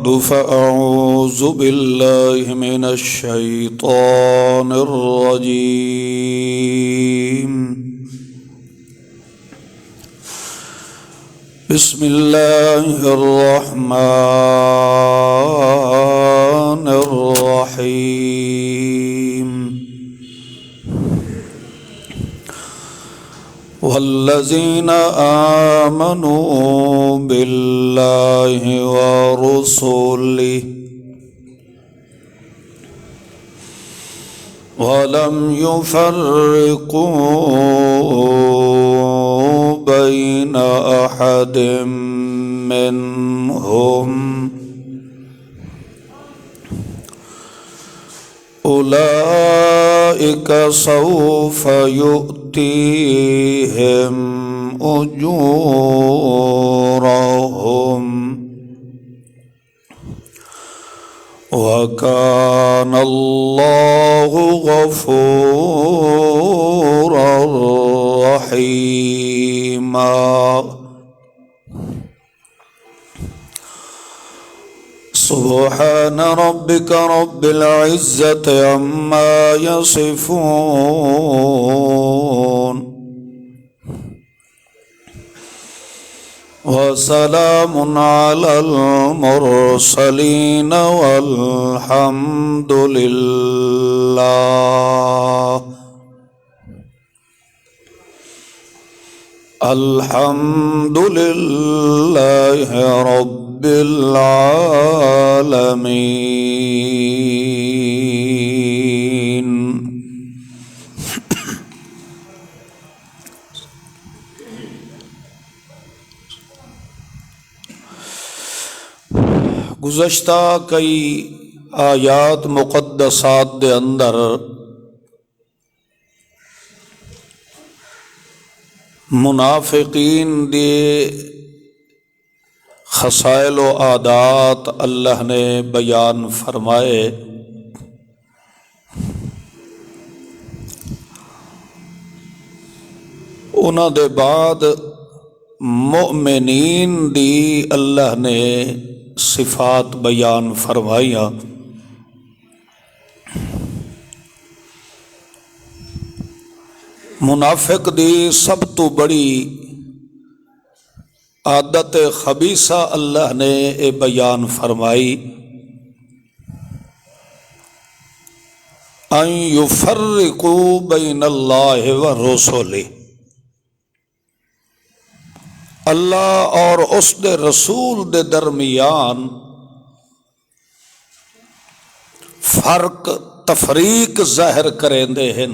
بعد فأعوذ بالله من الشيطان الرجيم بسم الله الرحمن الرحيم والذين آمنوا بالله ورسله ولم يفرقوا بين أحد منهم أولئك سوف يؤتيهم أجورهم وكان الله غفورا رحيما سبحان ربك رب العزة عما يصفون وسلام على المرسلين والحمد لله الحمد لله رب العالمين. گزشتہ کئی آیات مقدسات دے اندر منافقین دے خصائل و عادات اللہ نے بیان فرمائے. انہاں دے بعد مؤمنین دی اللہ نے صفات بیان فرمائیاں. منافق دی سب تو بڑی عادت خبیثہ اللہ نے اے بیان فرمائی ان یفرقوا بین اللہ ورسولہ. اللہ اور اس دے رسول دے درمیان فرق تفریق ظاہر کریندے ہیں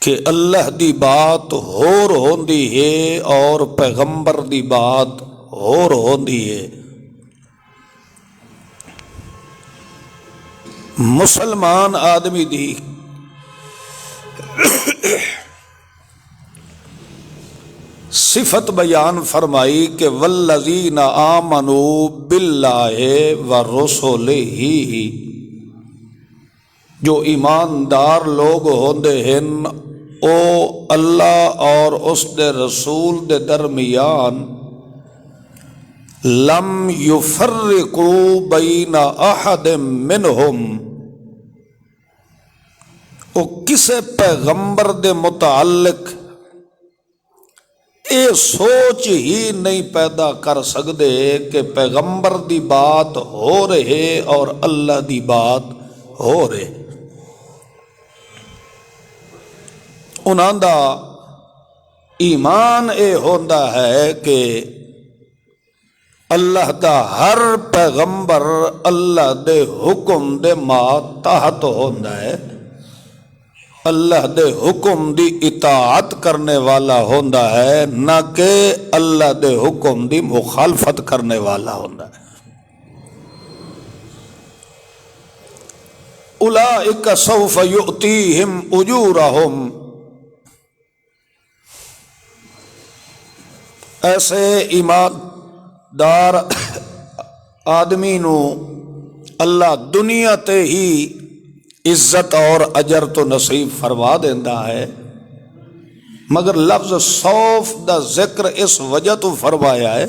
کہ اللہ دی بات ہور ہوندی ہے اور پیغمبر دی بات ہور ہوندی ہے. مسلمان آدمی دی صفت بیان فرمائی کہ والذین آمنوا باللہ ورسولہ، جو ایماندار لوگ ہوندے ہیں او اللہ اور اس دے رسول دے درمیان لم یفرقوا بین احد منہم، او کسے پیغمبر دے متعلق اے سوچ ہی نہیں پیدا کر سکدے کہ پیغمبر دی بات ہو رہے اور اللہ دی بات ہو رہے. انہاں دا ایمان اے ہوندا ہے کہ اللہ دا ہر پیغمبر اللہ دے حکم دے ماتحت ہوندا ہے، اللہ دے حکم دی اطاعت کرنے والا ہوندا ہے، نہ کہ اللہ دے حکم دی مخالفت کرنے والا ہوندا ہے. اولئک سوف یؤتیہم اجورہم، ایسے ایماندار آدمی نو اللہ دنیا تے ہی عزت اور اجر تو نصیب فرما دیندہ ہے، مگر لفظ سوف دا ذکر اس وجہ تو فرمایا ہے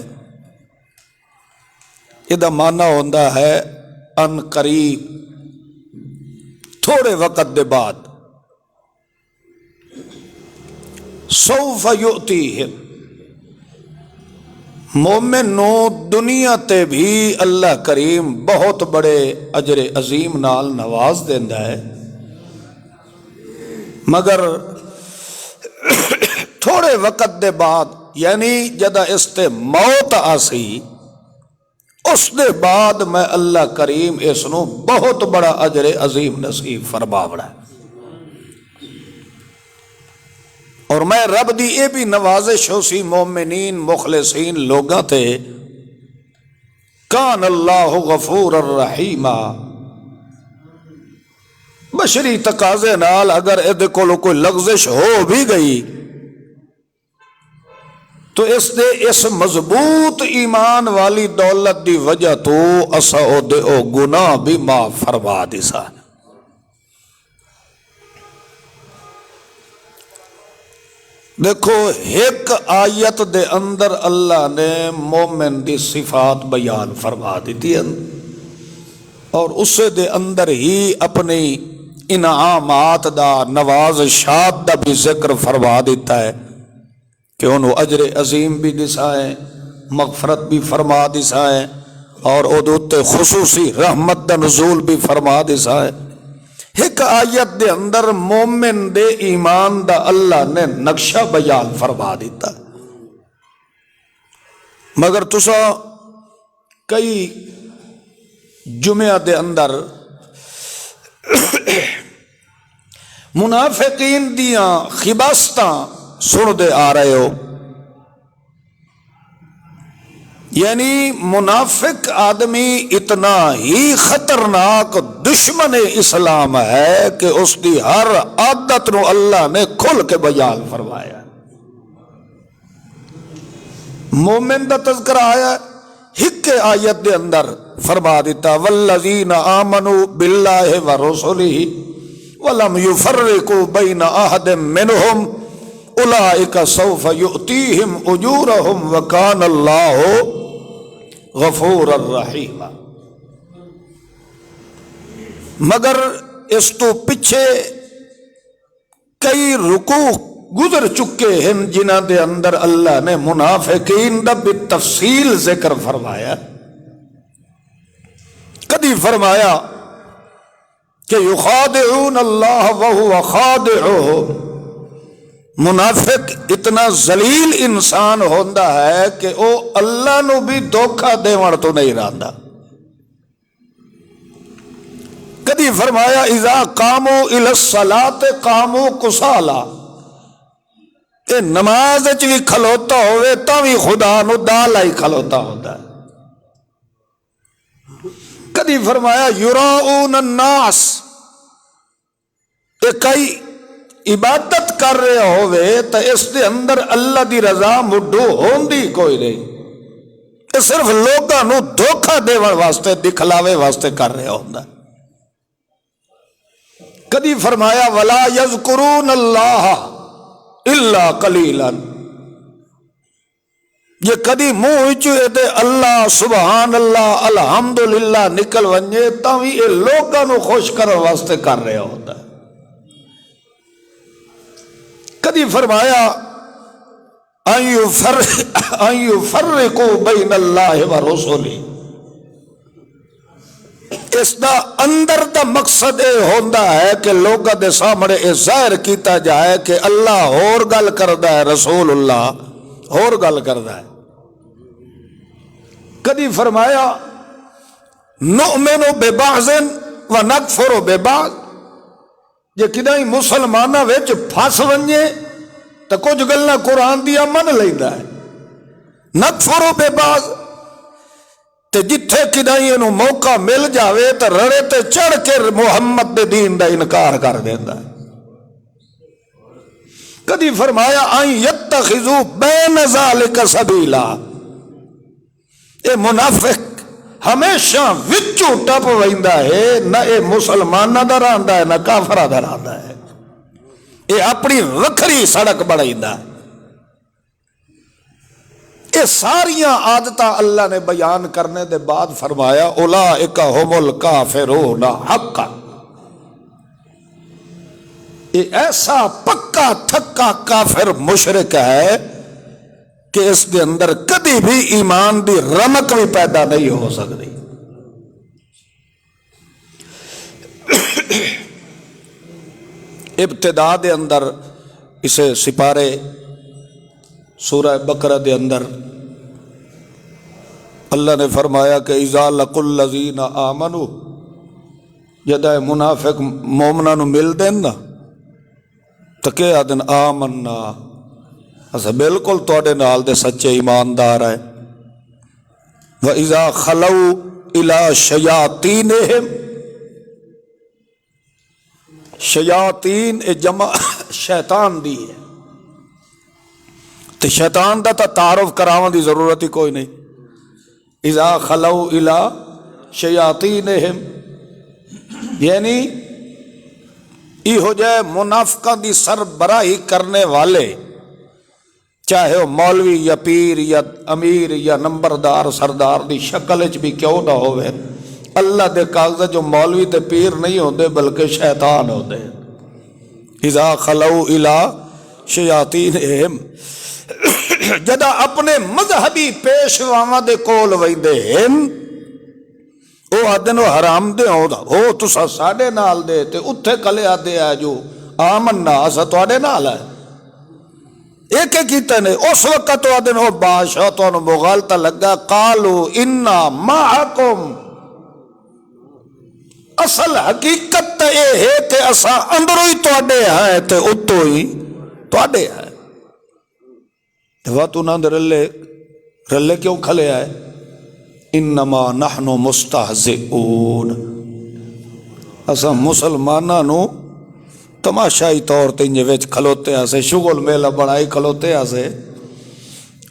یہ معنی ہوتا ہے ان قریب، تھوڑے وقت دے بعد. سوف یؤتیہم، مومن نو دنیا تے بھی اللہ کریم بہت بڑے اجر عظیم نال نواز دیندا ہے، مگر تھوڑے وقت دے بعد، یعنی جدا اس تے موت آسی اس دے بعد میں اللہ کریم اس نو بہت بڑا اجر عظیم نصیب فرماونا ہے. اور میں رب دی یہ بھی نوازش ہو سی مومنین مخلصین لوگاں تے، کان اللہ غفور الرحیم. بشری تقاضے نال اگر ادھے کولو کوئی لغزش ہو بھی گئی تو اس دے اس مضبوط ایمان والی دولت دی وجہ تو اسا او دے او گناہ بھی معاف فرما دیسا. دیکھو ایک آیت دے اندر اللہ نے مومن دی صفات بیان فرما دیتی ہے، اور اسے دے اندر ہی اپنی انعامات دا نوازشات دا بھی ذکر فرما دیتا ہے کہ انہوں اجر عظیم بھی دسا ہے، مغفرت بھی فرما دسا ہے، اور ادوتے خصوصی رحمت دا نزول بھی فرما دسا ہے. ایک آیت دے اندر مومن دے ایمان دا اللہ نے نقشہ بیان فرما دیتا. مگر تسا کئی جمعہ دے اندر منافقین دیاں خباستاں سن دے آ رہے ہو. یعنی منافق آدمی اتنا ہی خطرناک دشمن اسلام ہے کہ اس کی ہر عادت نو اللہ نے کھل کے بیان فرمایا. مومن دا تذکرہ آیا ہک آیت دے اندر فرما دیتا والذین آمنوا باللہ ورسلہ ولم یفرقوا بین احد منہم اولئک سوف یؤتیہم اجورہم وکان اللہ غفور الرحیم. مگر اس تو پیچھے کئی رکوع گزر چکے ہیں جنہ دے اندر اللہ نے منافقین دا بالتفصیل ذکر فرمایا. کدی فرمایا کہ یخادعون اللہ وہو خادعہم، منافق اتنا ذلیل انسان ہوندا ہے کہ وہ اللہ نو بھی دھوکہ دیوڑ تو نہیں رہندا. کدی فرمایا اذا قاموا الی الصلاۃ قاموا کسالا، کہ نماز وچ بھی کھلوتا ہوئے تاں بھی خدا نو دال ہی کھلوتا ہوندا ہے. کدی فرمایا یراؤن الناس، کہ کئی عبادت کر رہے ہوئے تو اس دے اندر اللہ دی رضا مڈو ہوندی کوئی نہیں، کہ صرف لوگاں نو دھوکہ دیوڑ واسطے دکھلاوے واسطے کر رہے ہوندا. کدی فرمایا ولا یذکرون اللہ الا قلیلا، یہ کدی منہ دے اللہ سبحان اللہ الحمدللہ نکل ونجے تاں وی یہ لوگاں نو خوش کرن واسطے کر رہے ہوندا. کدی فرمایا ان یفرقوا بین اللہ ورسلہ، اس دا اندر دا مقصد یہ ہوندا ہے کہ لوگاں دے سامنے یہ ظاہر کیتا جائے کہ اللہ اور گل کردا ہے، رسول اللہ اور گل کردا ہے. کدی فرمایا نؤمن ببعض ونکفر ببعض، جے کدی مسلماناں وچ پھس ونجے تو کچھ گلاں قرآن دیا من لیندا ہے. نکفر ببعض، تے جتھے کدی اینو موقع مل جاوے تو رڑے تے چڑھ کے محمد دے دین دا انکار کر دیندا ہے. کدی فرمایا ان یتخذوا بین ذالک سبیلا، اے منافق ہمیشہ وچوں ٹپ ویندا ہے، نہ اے مسلماناں دا رہندا ہے نہ کافراں دا رہندا ہے، اے اپنی وکھری سڑک بڑھیندا ہے. یہ ساریاں عادتاں اللہ نے بیان کرنے دے بعد فرمایا اولئک ھم الکافرون حقا، یہ ایسا پکا تھکا کافر مشرک ہے کہ اس کے اندر کبھی بھی ایمان دی رمق بھی پیدا نہیں ہو سکتی۔ ابتدا دے اندر اسے سپارے سورہ بقرہ دے اندر اللہ نے فرمایا کہ اذا لقوا الذین آمنوا، جدہ منافق مومناں نو مل دین نا تو کہ آدن آمنا، اسا بالکل تواڈے نال دے سچے ایماندار ہے۔ وَإِذَا خَلَوْا إِلَىٰ شَيَاطِینِهِمْ، شیاطین جمع شیطان دی ہے، تو شیطان دا تعارف کراون دی ضرورت ہی کوئی نہیں۔ اذا خلوا الى شیاطینہم، یعنی یہ ہو جائے منافقہ دی سربراہی کرنے والے، چاہے وہ مولوی یا پیر یا امیر یا نمبردار سردار دی شکل وچ بھی کیوں نہ ہوئے، اللہ دے کاغذ جو مولوی تے پیر نہیں ہوندے بلکہ شیطان ہوندے۔ اذا خلوا الى شیاطینہم، جدا اپنے مذہبی پیشواواں دے کول ویندے ہن، او آدن وہ حرام دے ہو تسا ساڈے نال دے تے اتھے کلے آدے آ جو آمنا اسا تواڈے نال ہے، ایک کیتے نے اس وقت تو آدن وہ بادشاہ تو مغالطہ لگا، قالوا انا معکم، اصل حقیقت تے یہ ہے کہ اسا اندروں ہی تواڈے ہیں تے اتوں ہی تواڈے ہیں۔ تو انہوں نے رلے کیوں کھلے آئے؟ انما نحن مستہزئون، اسا مسلماناں نو تماشائی طور تے انجے وچ کھلوتے ہسے، شغل میلہ بنائی کھلوتے ہسے،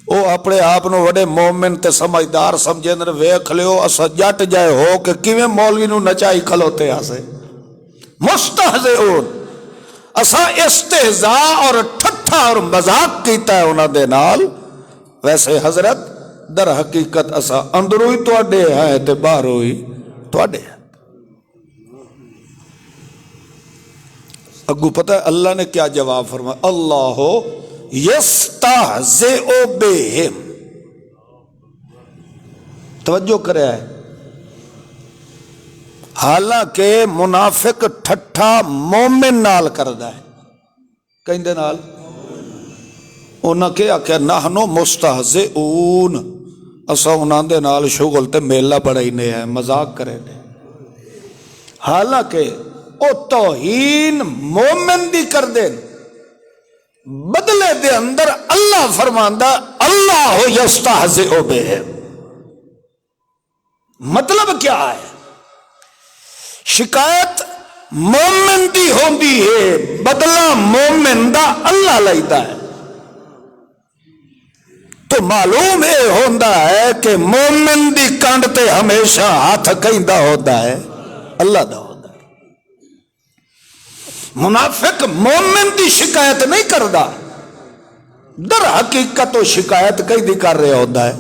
او اپنے آپ نو وڈے مومن تے سمجھدار سمجھے اندر ویکھ لیو، اسا جٹ جائے ہو کہ کیویں مولوی نو نچائی کھلوتے ہسے۔ مستہزئون، اسا استہزاء اور ٹھٹھا اور مذاق کیتا ہے انہاں دے نال، ویسے حضرت در حقیقت اسا اندروں ہی تواڈے ہیں تے باہروں ہی تواڈے ہیں۔ اگو پتہ ہے اللہ نے کیا جواب فرمایا؟ اللہ یستہزئ بہم، توجہ کرے ہے، حالانکہ منافق ٹھٹھا مومن نال کردا ہے، کہندے نال انہاں کہ آکھیا نحنو مستہزئون، اسا انہاں دے نال شغل تے میلہ بڑھائینے ہیں، مذاق کرے نے، حالانکہ او توہین مومن دی کر دے، بدلے دے اندر اللہ فرماندا اللہ یستہزئ بہم۔ مطلب کیا ہے؟ شکایت مومن دی ہوندی ہے، بدلہ مومن دا اللہ لائدا ہے، تو معلوم یہ ہوندا ہے کہ مومن دی کنڈ تے ہمیشہ ہاتھ کہندا ہوتا ہے اللہ دا ہوتا ہے۔ منافق مومن دی شکایت نہیں کردا، در حقیقت وہ شکایت کہیں دی کر رہے ہوتا ہے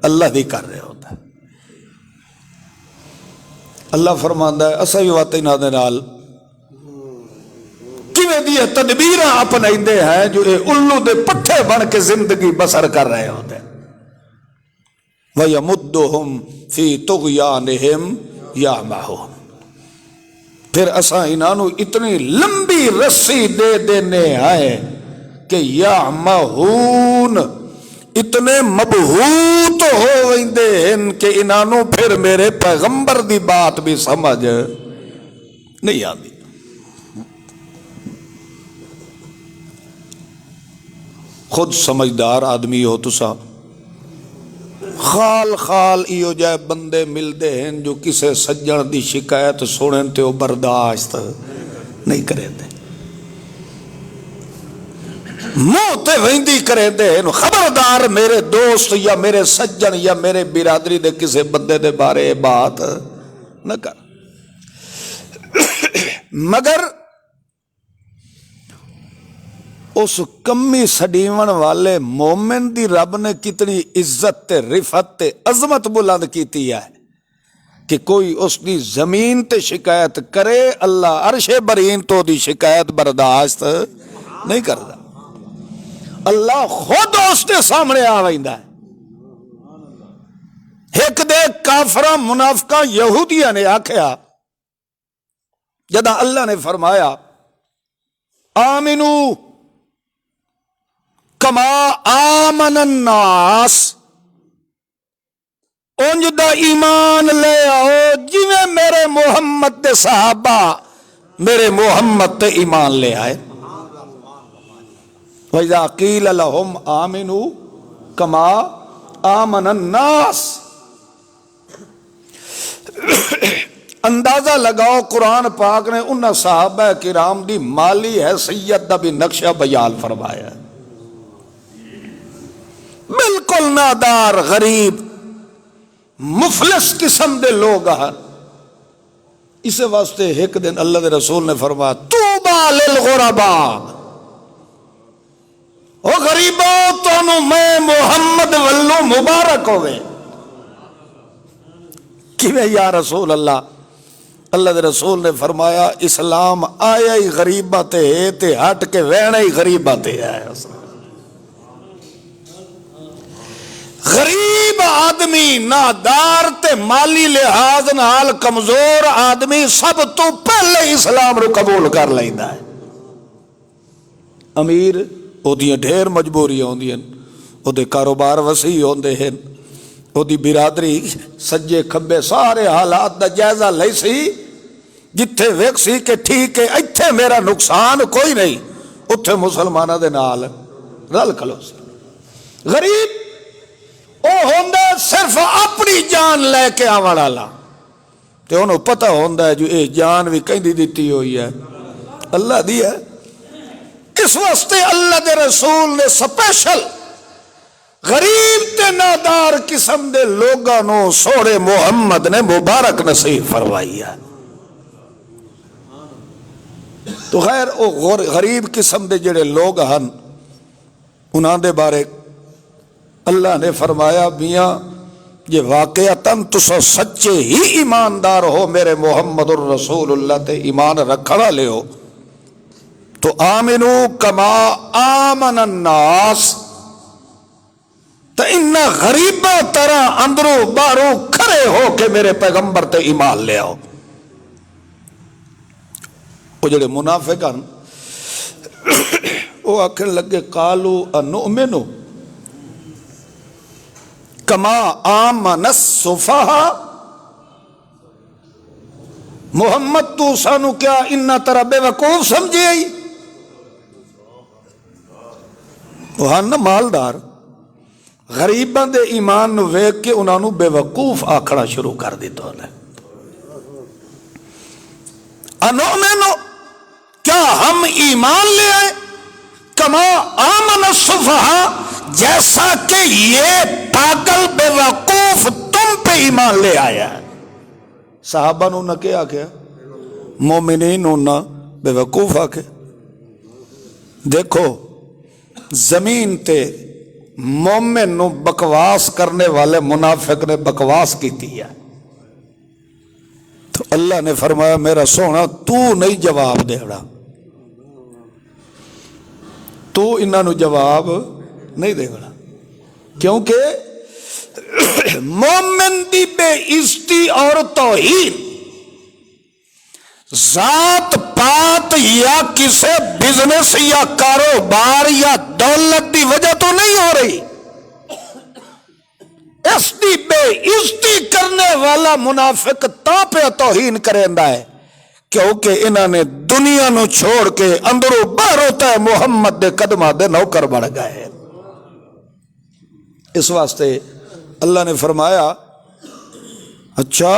اللہ دی کر رہے ہوتا ہے۔ اللہ فرماندا ہے اسا بھی واتینا دے نال کیویں دی تدبیراں اپنائیندے ہیں جو اے الو دے پٹھے بن کے زندگی بسر کر رہے ہوتے ہیں۔ وَيَمُدُّهُمْ فِي طُغْيَانِهِمْ يَعْمَهُونَ، پھر اساں انہاں نو اتنی لمبی رسی دے دینے آئے کہ یعمہون، اتنے مبہوت ہو ویندے ہیں کہ انہاں نو پھر میرے پیغمبر دی بات بھی سمجھ نہیں آتی۔ خود سمجھدار آدمی ہو تسا، خال خال ایو جائے بندے ملدے ہیں جو کسے سجن دی شکایت سنیں تے وہ برداشت نہیں کرے دے، منہ تے ویندی کرے دے، خبردار میرے دوست یا میرے سجن یا میرے برادری دے کسے بندے دے بارے بات نہ کر۔ مگر اس کمی سڈیون والے مومن دی رب نے کتنی عزت تے رفت تے عظمت بلند کیتی ہے کہ کوئی اس دی زمین تے شکایت کرے اللہ عرش برین تو دی شکایت برداشت نہیں کرتا، اللہ خود اس کے سامنے آ ویندا ہے۔ ایک دے کافراں منافقاں یہودیاں نے آکھیا جداں اللہ نے فرمایا آمنو کما آمن الناس، اونج دا ایمان لے آؤ جویں میرے محمد دے صحابہ میرے محمد تے ایمان لے آئے۔ وَإِذَا قِيلَ لَهُمْ آمِنُوا كَمَا آمَنَ النَّاسِ، اندازہ لگاؤ قرآن پاک نے انہاں صحابہ کرام دی مالی حیثیت دا بھی نقشہ بیان فرمایا ہے۔ بالکل نادار غریب مفلس قسم دے لوگ ہیں، اس واسطے ایک دن اللہ دے رسول نے فرمایا طوبی للغرباء، او غریبوں تانوں میں محمد والوں مبارک ہوئے۔ کیویں یا رسول اللہ؟ اللہ دے رسول نے فرمایا اسلام آیا ہی غریباں تے ہٹ کے وہنا ہی غریباں تے آیا۔ غریب آدمی نادار تے مالی لحاظ نال کمزور آدمی سب تو پہلے اسلام رو قبول کر لیندا ہے۔ امیر او دیاں ڈھیر مجبوریاں ہوندیاں، او دے کاروبار وسیع ہوندے ہیں، او دی برادری سجے کھبے سارے حالات دا جائزہ لئی سی، جتھے ویکھ سی کہ ٹھیک ہے ایتھے میرا نقصان کوئی نہیں، اتھے مسلماناں دے نال رل کھلو سی۔ غریب او ہوندا صرف اپنی جان لے کے آون والا، تے انہوں پتہ ہوندا ہے جو اے جان بھی کہیں دیتی ہوئی ہے اللہ دی ہے۔ اس واسطے اللہ دے رسول نے سپیشل غریب تے نادار قسم دے لوگاں نو سوڑے محمد نے مبارک نصیب فرمائی ہے۔ تو خیر او غریب قسم دے جڑے لوگ ہن انہاں دے بارے اللہ نے فرمایا میاں یہ واقعتاً تسو سچے ہی ایماندار ہو، میرے محمد الرسول اللہ تے ایمان رکھنا لے ہو تو آمنو کما آمن الناس، تو ان غریباں طرح اندروں باہروں کھڑے ہو کے میرے پیغمبر تے ایمان لے آؤ۔ وہ جڑے منافق ہیں وہ آکھن لگے قالو انؤمنو کما آمن السفہاء، محمد تو سانو کیا انہا طرح بے وقوف سمجھے ہی؟ وہ ہن مالدار غریباں دے ایمان نو ویکھ کے انہاں نو بے وقوف آکھنا شروع کر دیتا ہے۔ انؤمنو، کیا ہم ایمان لے آئے کما آمن السفہاء، جیسا کہ یہ پاگل بے وقوف تم پہ ایمان لے آیا ہے۔ صحابہ نو کیا کیا؟ مومنین نو بے وقوف آکے۔ دیکھو زمین تے مومن نو بکواس کرنے والے منافق نے بکواس کی ہے، تو اللہ نے فرمایا میرا سونا تو نہیں جواب دے گا، تو انہاں نو جواب نہیں دے گا، کیونکہ مومن دی بے عزتی اور توہین ذات پات یا کسی بزنس یا کاروبار یا دولت دی وجہ تو نہیں ہو رہی، اس دی بے عزتی کرنے والا منافق تا پہ توہین کریندا ہے کیونکہ انہوں نے دنیا نو چھوڑ کے اندروں باہر ہوتا ہے محمد دے قدمہ دے نوکر بڑھ گئے۔ اس واسطے اللہ نے فرمایا اچھا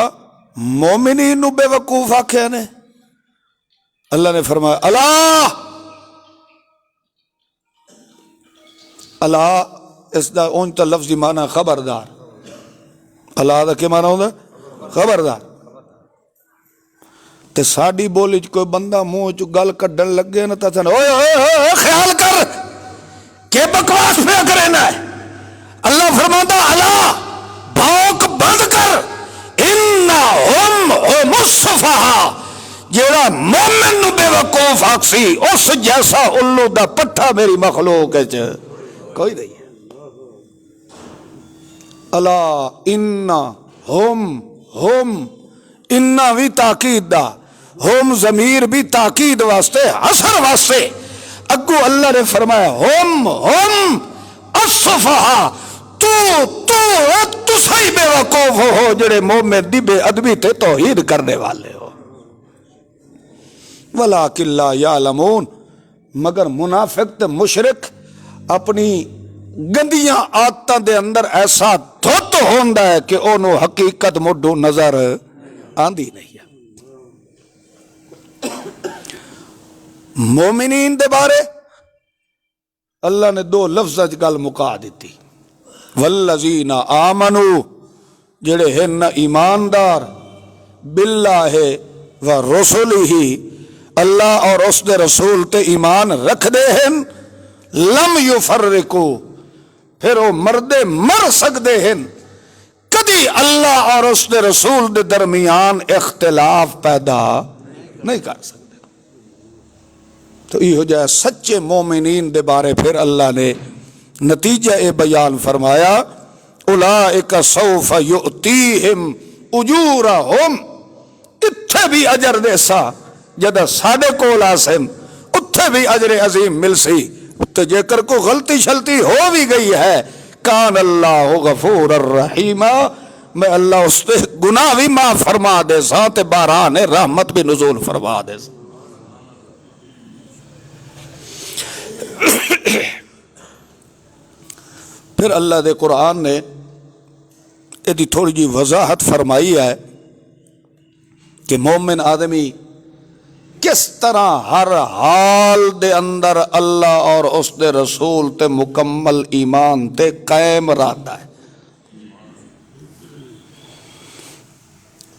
مومنین نو بے وقوف آکھیا نے؟ اللہ نے فرمایا اللہ اس دا اونتا لفظی معنی خبردار، اللہ دا کیا معنی ہوتا ہے؟ خبردار۔ تے ساڑی بولی کوئی بندہ منہ چ گل کڈن لگے نا تا اوئے اوئے خیال کر کہ بکواس پہ کرنا ہے؟ اللہ فرماتا اللہ بھوک بند کر، انہم هم السفہاء، جیڑا مومن نو بے وقوف آکسی اس جیسا الو دا پٹھا میری مخلوق ہے کوئی نہیں ہے۔ اللہ ہم انہ بھی تاکید دا، ہم ضمیر بھی تاکید واسطے، حسر واسطے۔ اگو اللہ نے فرمایا ہم السفہاء، تو صحیح بے وقوف ہو جڑے مومن دی بے ادبی تے توحید کرنے والے ہو۔ وَلَٰكِن لَا يَعْلَمُونَ، مگر منافق تے مشرک اپنی گندیاں عادتاں دے اندر ایسا دھت ہوندا ہے کہ انہوں حقیقت مڈو نظر آندی نہیں ہے۔ مومنین دے بارے اللہ نے دو لفظاں چ گل مکا دیتی، والذین آمنوا، جڑے ہن ایماندار، باللہ و رسولہ، اللہ اور اس دے رسول تے ایمان رکھ دے ہیں، لم یفرقو، پھر وہ مردے مر سکتے ہیں، کدی اللہ اور اس دے رسول دے درمیان اختلاف پیدا نہیں کر سکتے۔ تو یہ ہو جائے سچے مومنین دے بارے پھر اللہ نے نتیجہ بیان فرمایا، اولئک سوف یؤتیہم اجورہم، اتھے بھی اجر دے سا جدہ ساڑے کول آسن، اتھے بھی اجر عظیم مل سی۔ تو جے کر کو غلطی شلطی ہو بھی گئی ہے، کان اللہ غفور الرحیم، میں اللہ اس سے گناہ بھی معاف فرما دے سا تے باران رحمت بھی نزول فرما دے سا۔ پھر اللہ دے قرآن نے یہ تھوڑی جی وضاحت فرمائی ہے کہ مومن آدمی کس طرح ہر حال دے اندر اللہ اور اس دے رسول تے مکمل ایمان تے قائم رہتا ہے۔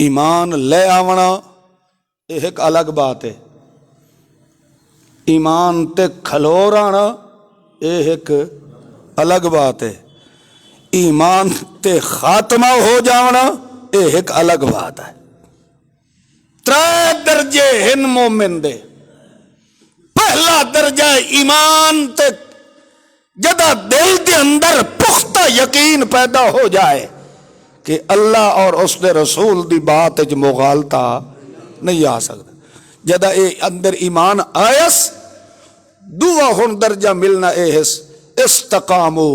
ایمان لے آونا یہ ایک الگ بات ہے، ایمان تے کھلو رانا یہ ایک الگ بات ہے، ایمان تے خاتمہ ہو جانا یہ ایک الگ بات ہے۔ ترے درجے ہن مومن دے، پہلا درجہ ایمان تے جدہ دل دے اندر پختہ یقین پیدا ہو جائے کہ اللہ اور اس دے رسول دی بات اچ مغالطہ نہیں آ سکتا، جدہ اے اندر ایمان آیس دعا ہن درجہ ملنا ایس استقامو،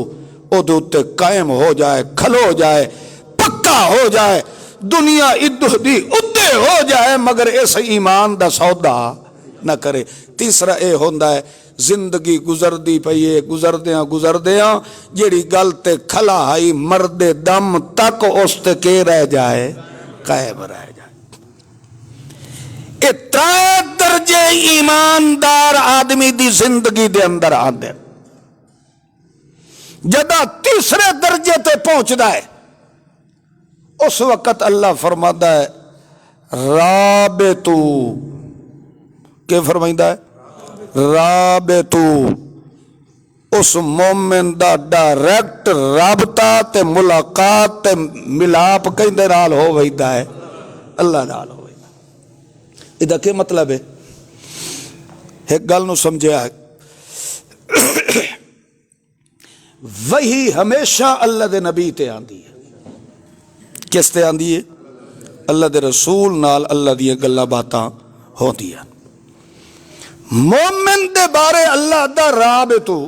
ادھوتے قائم ہو جائے، کھلو جائے، پکا ہو جائے، دنیا ادھو دی ادھے ہو جائے مگر اس ایمان دا سودا نہ کرے۔ تیسرا اے ہوندہ ہے زندگی گزر دی پئیے، گزر دیاں جیڑی گل تے کھلا ہائی مرد دم تک اس تے کے رہ جائے، قائم رہ جائے۔ اے ترے درجے ایماندار آدمی دی زندگی دے اندر آندے، جدہ تیسرے درجے تے پہنچدا ہے اس وقت اللہ فرماتا ہے رابطو، کہ فرمائندہ ہے رابطو، اس مومن دا ڈائریکٹ رابطہ تے ملاقات تے ملاپ کہیں دے نال ہو ویدہ ہے، اللہ نال ہو ویدہ۔ ادھا کیا مطلب ہے؟ ایک گل نو سمجھے ہے، وہی ہمیشہ اللہ دے نبی تے آندی ہے، کس تے آندی ہے؟ اللہ دے رسول نال اللہ دی گلاں باتاں ہوندی ہیں۔ مومن دے بارے اللہ دا رابطو،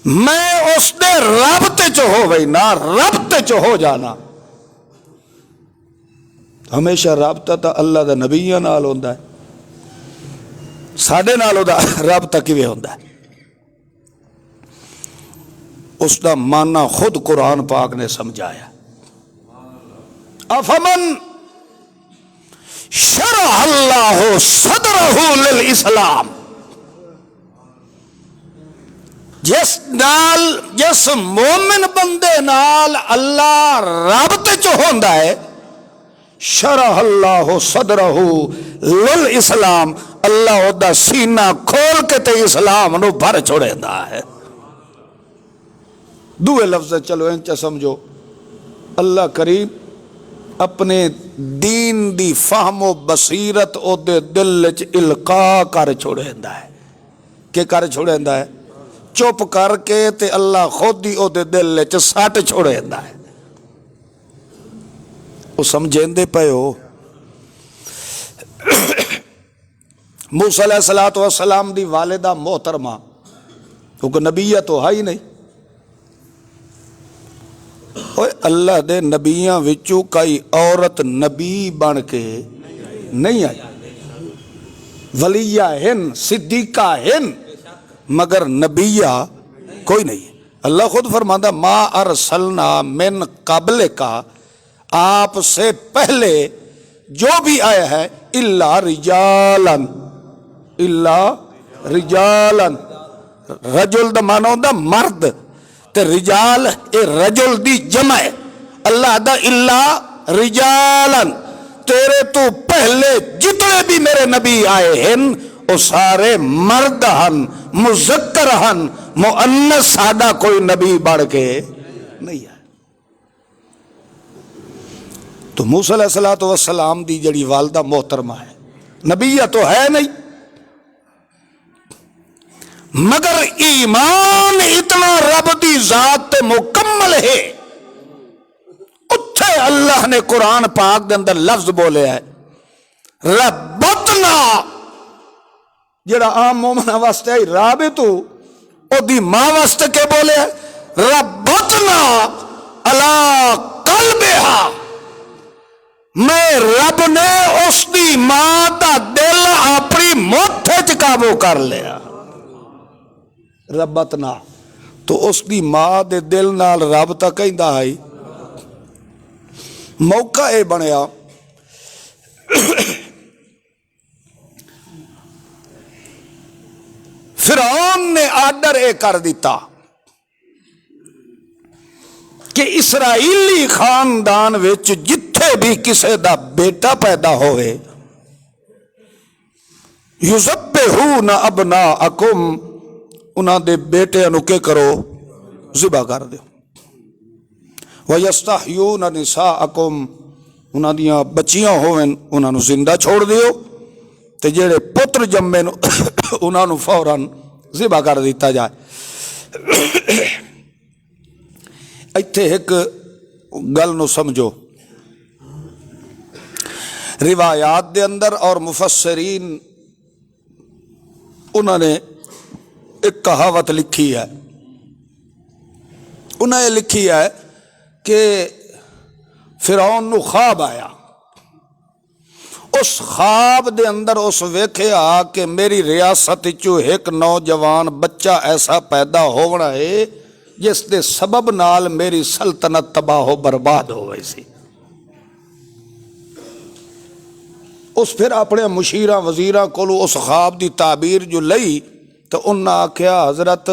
میں اس دے رابطے چ ہو گئی نہ رابطے چ ہو جانا، ہمیشہ رابطہ تا اللہ دا نبیاں نال ہوندا ہے، ساڈے نال دا رابطہ کیویں ہوندا ہے؟ اس دا معنی خود قرآن پاک نے سمجھایا، افمن شرح اللہ صدرہ للاسلام، جس مومن بندے نال اللہ رابطے چ ہوندا ہے، شرح اللہ صدرہ للاسلام، اللہ دا سینہ کھول کے تے اسلام نو بھر چھوڑے دا ہے۔ دوے لفظ چلو انچا سمجھو، اللہ کریم اپنے دین دی فہم و بصیرت او دے دل چ القاء کر چھوڑے دا ہے۔ کہ کر چھوڑے دا ہے؟ چپ کر کے تے اللہ خود ہی او دے دل چ سٹ چھوڑے دا ہے۔ وہ سمجھیں دے پے ہو موسیٰ علیہ السلام دی والدہ محترمہ، کیونکہ نبیہ تو ہے ہی نہیں، اللہ دے نبیاں وچوں کئی عورت نبی بن کے نہیں آئی، ولیہ ہن صدیقہ ہن مگر نبیہ کوئی نہیں۔ اللہ خود فرماتا ما ارسلنا من قبل کا، آپ سے پہلے جو بھی آیا ہے الا رجالا، الا رجالا، رجل دا معنی ہوندا مرد تے رجال اے رجل دی جمع ہے۔ اللہ دا الا رجالا، تیرے تو پہلے جتنے بھی میرے نبی آئے ہیں وہ سارے مرد ہن، مذکر ہن، مؤنث سادہ کوئی نبی بڑھ کے نہیں ہے۔ تو موسیٰ علیہ السلام دی جڑی والدہ محترمہ ہے، نبیہ تو ہے نہیں مگر ایمان اتنا رب دی ذات تے مکمل ہے۔ اتھے اللہ نے قرآن پاک دے اندر لفظ بولے ہے ربطنا، جڑا عام مومنہ واسطے ہے رابطو، او دی ماں واسطے کے بولے ہے ربطنا علی قلبہا، میں رب نے اس دی ماں دا دل اپنی موتھے چ قابو کر لیا۔ ربطنا تو اس دی ماں دے دل نال رابطہ کہندا ہے۔ موقع اے بنیا فرعون نے آرڈر اے کر دیتا کہ اسرائیلی خاندان وچ جتھے بھی کسے دا بیٹا پیدا ہوئے یذبحون ابناءکم، انہاں دے بیٹے انو کے کرو ذبح کر دیو، وَيَسْتَحْيُونَ نِسَاءَكُمْ، انہاں دیاں بچیاں ہوئیں انہاں نو زندہ چھوڑ دیو، تے جڑے پتر جمے انہاں نو فوراً ذبح کر دیتا جائے۔ ایتھے ایک گل نو سمجھو، روایات دے اندر اور مفسرین انہوں نے ایک کہاوت لکھی ہے، انہیں یہ لکھی ہے کہ فرعون نو خواب آیا، اس خواب دے اندر اس ویکھیا کہ میری ریاست چو ایک نوجوان بچہ ایسا پیدا ہونا ہے جس دے سبب نال میری سلطنت تباہ و برباد ہو گئی سی۔ اس پھر اپنے مشیراں وزیراں کولو اس خواب دی تعبیر جو لئی تو انہاں آکھیا حضرت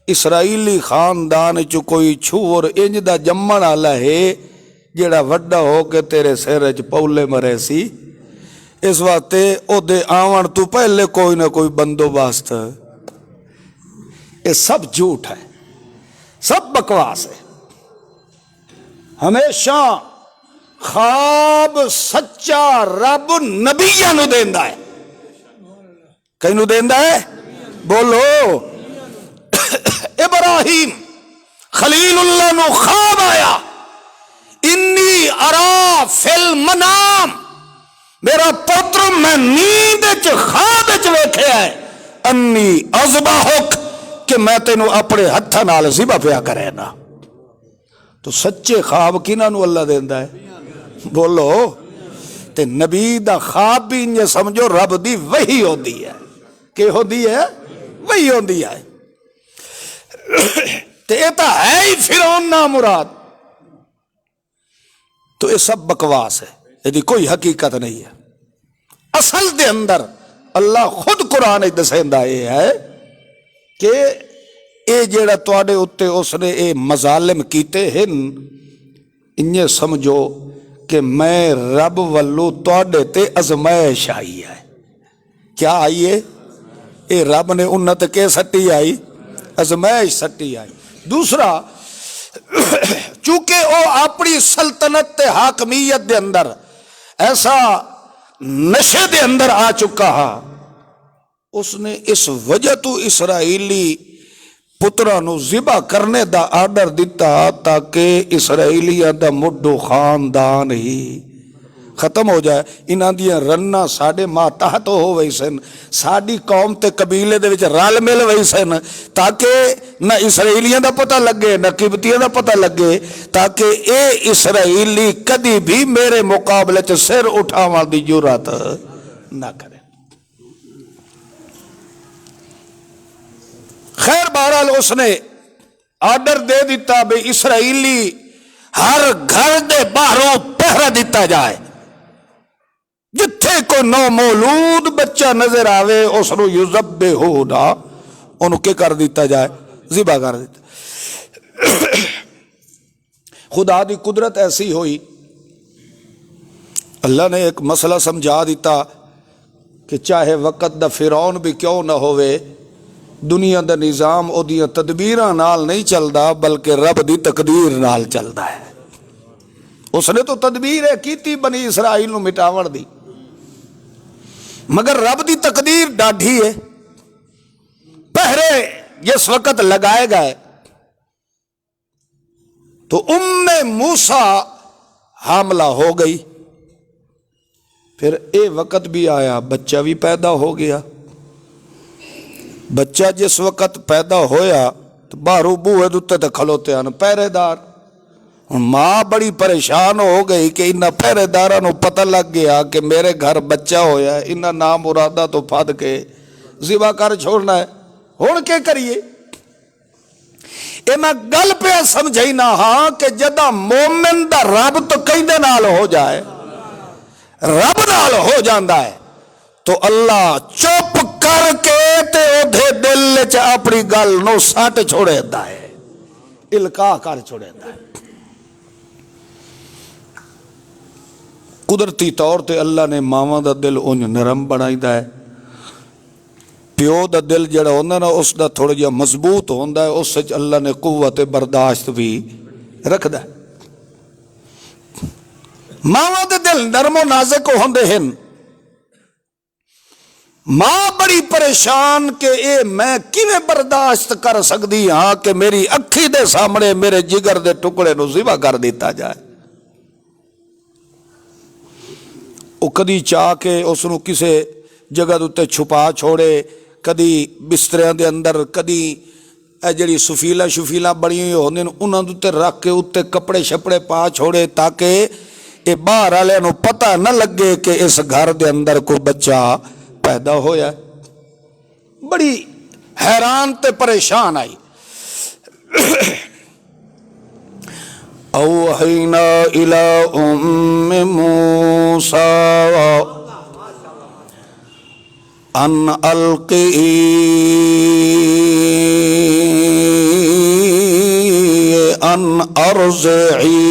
اسرائیلی خاندان چو کوئی چھور انج دا جمن والا ہے جڑا وڈا ہو کے تیرے سر چ پولے مرے سی، اس واسطے او دے آون تو پہلے کوئی نہ کوئی بندوبست۔ یہ سب جھوٹ ہے، سب بکواس ہے۔ ہمیشہ خواب سچا رب نبیاں نو دیندا ہے، کہیں نو دیندا ہے؟ بولو۔ ابراہیم خلیل اللہ نو خواب آیا، انی ارا فی المنام، میرا پتر میں نیند چ خواب چ ویکھیا ہے، انی اذبحک، کہ میں تینوں اپنے ہتھاں نال ذبح پیا کرے نا۔ تو سچے خواب کنہاں نو اللہ دیندا ہے؟ بولو۔ تے نبی دا خواب بھی انجے سمجھو رب دی وحی ہوندی ہے، کہ ہوندی ہے؟ وحی ہوندی ہے۔ تے یہ تو ہے ہی فرعون نا مراد۔ تو یہ سب بکواس ہے، یہ کوئی حقیقت نہیں ہے۔ اصل دے اندر اللہ خود قرآن دسیندا یہ ہے کہ اے جیڑا تواڈے اتے اس نے اے مظالم کیتے ہیں، انہیں سمجھو کہ میں رب والو تواڈے تے ازمائش آئی ہے، کیا آئی ہے؟ اے رب نے انت کے سٹی آئی، ازمائش سٹی آئی۔ دوسرا، چونکہ وہ اپنی سلطنت تے حاکمیت دے اندر ایسا نشے دے اندر آ چکا ہا، اس نے اس وجہ تو اسرائیلی پترا نو ذبح کرنے دا آرڈر دیتا تاکہ اسرائیلیاں دا مڈو خاندان ہی ختم ہو جائے۔ انہاں دیاں رناں ساڈے ماتحت ہو وئی سن، ساڈی قوم تے قبیلے دے وچ رل مل وئی سن، تاکہ نہ اسرائیلیاں دا پتہ لگے نہ قبطیاں دا پتہ لگے، تاکہ اے اسرائیلی کدی بھی میرے مقابلے چ سر اٹھاون دی جرات نہ کرے۔ خیر بہرحال اس نے آرڈر دے دیتا بھئی اسرائیلی ہر گھر دے باہروں پہرا دیتا جائے، جتھے کو نو مولود بچہ نظر آوے اس نو یذبحونا، انہوں کے کر دیتا جائے، ذبح کر دیتا۔ خدا دی قدرت ایسی ہوئی، اللہ نے ایک مسئلہ سمجھا دیتا کہ چاہے وقت دا فرعون بھی کیوں نہ ہوئے، دنیا دا نظام او دیاں تدبیراں نال نہیں چلدا بلکہ رب دی تقدیر نال چلدا ہے۔ اس نے تو تدبیر کیتی بنی اسرائیل نو مٹاون دی، مگر رب دی تقدیر ڈاڈھی ہے۔ پہرے جس وقت لگائے گئے تو موسیٰ حاملہ ہو گئی، پھر اے وقت بھی آیا بچہ بھی پیدا ہو گیا۔ بچہ جس وقت پیدا ہویا تو باہروں بوئے دوتے تے کھلوتے ہیں پہرے دار۔ ماں بڑی پریشان ہو گئی کہ انہاں پہرے داراں نو پتہ لگ گیا کہ میرے گھر بچہ ہویا ہے، انہاں نام مرادہ تو پھد کے ذبح کر چھوڑنا ہے، ہن کے کریے؟ انہاں گل پہ سمجھائی نہ ہاں کہ جدہ مومن دا رب تو کہیں دے نال ہو جائے، رب نال ہو جاندہ ہے تو اللہ چپ کر کے تے اودھے دل چ اپنی گل نو سٹ چھوڑے دا ہے، القاء کر چھوڑے دا ہے۔ قدرتی طور تے اللہ نے ماواں دا دل انج نرم بنائی دا ہے، پیو دا دل جڑا ہوندا نا اس دا تھوڑا جہا مضبوط ہوندا ہے، اس وچ اللہ نے قوت برداشت بھی رکھدا ہے۔ ماواں دے دل نرم و نازک ہوندے ہن، ماں بڑی پریشان کہ اے میں کیویں برداشت کر سکدی ہاں کہ میری اکھی دے سامنے میرے جگر دے ٹکڑے نو ذبح کر دیتا جائے۔ وہ کدی چاہ کے اس نو کسے جگہ دوتے چھپا چھوڑے، کدی بستریاں دے اندر، کدی اے جڑی سفیلا شفیلا بڑی ہوئی ہوندے انہاں دوتے رکھ کے اتے کپڑے شپڑے پا چھوڑے تاکہ اے باہر والے نو پتہ نہ لگے کہ اس گھر دے اندر کوئی بچہ پیدا ہویا ہے۔ بڑی حیران تے پریشان آئی۔ اوحینا الی ام موسیٰ ان القی ان ارضعی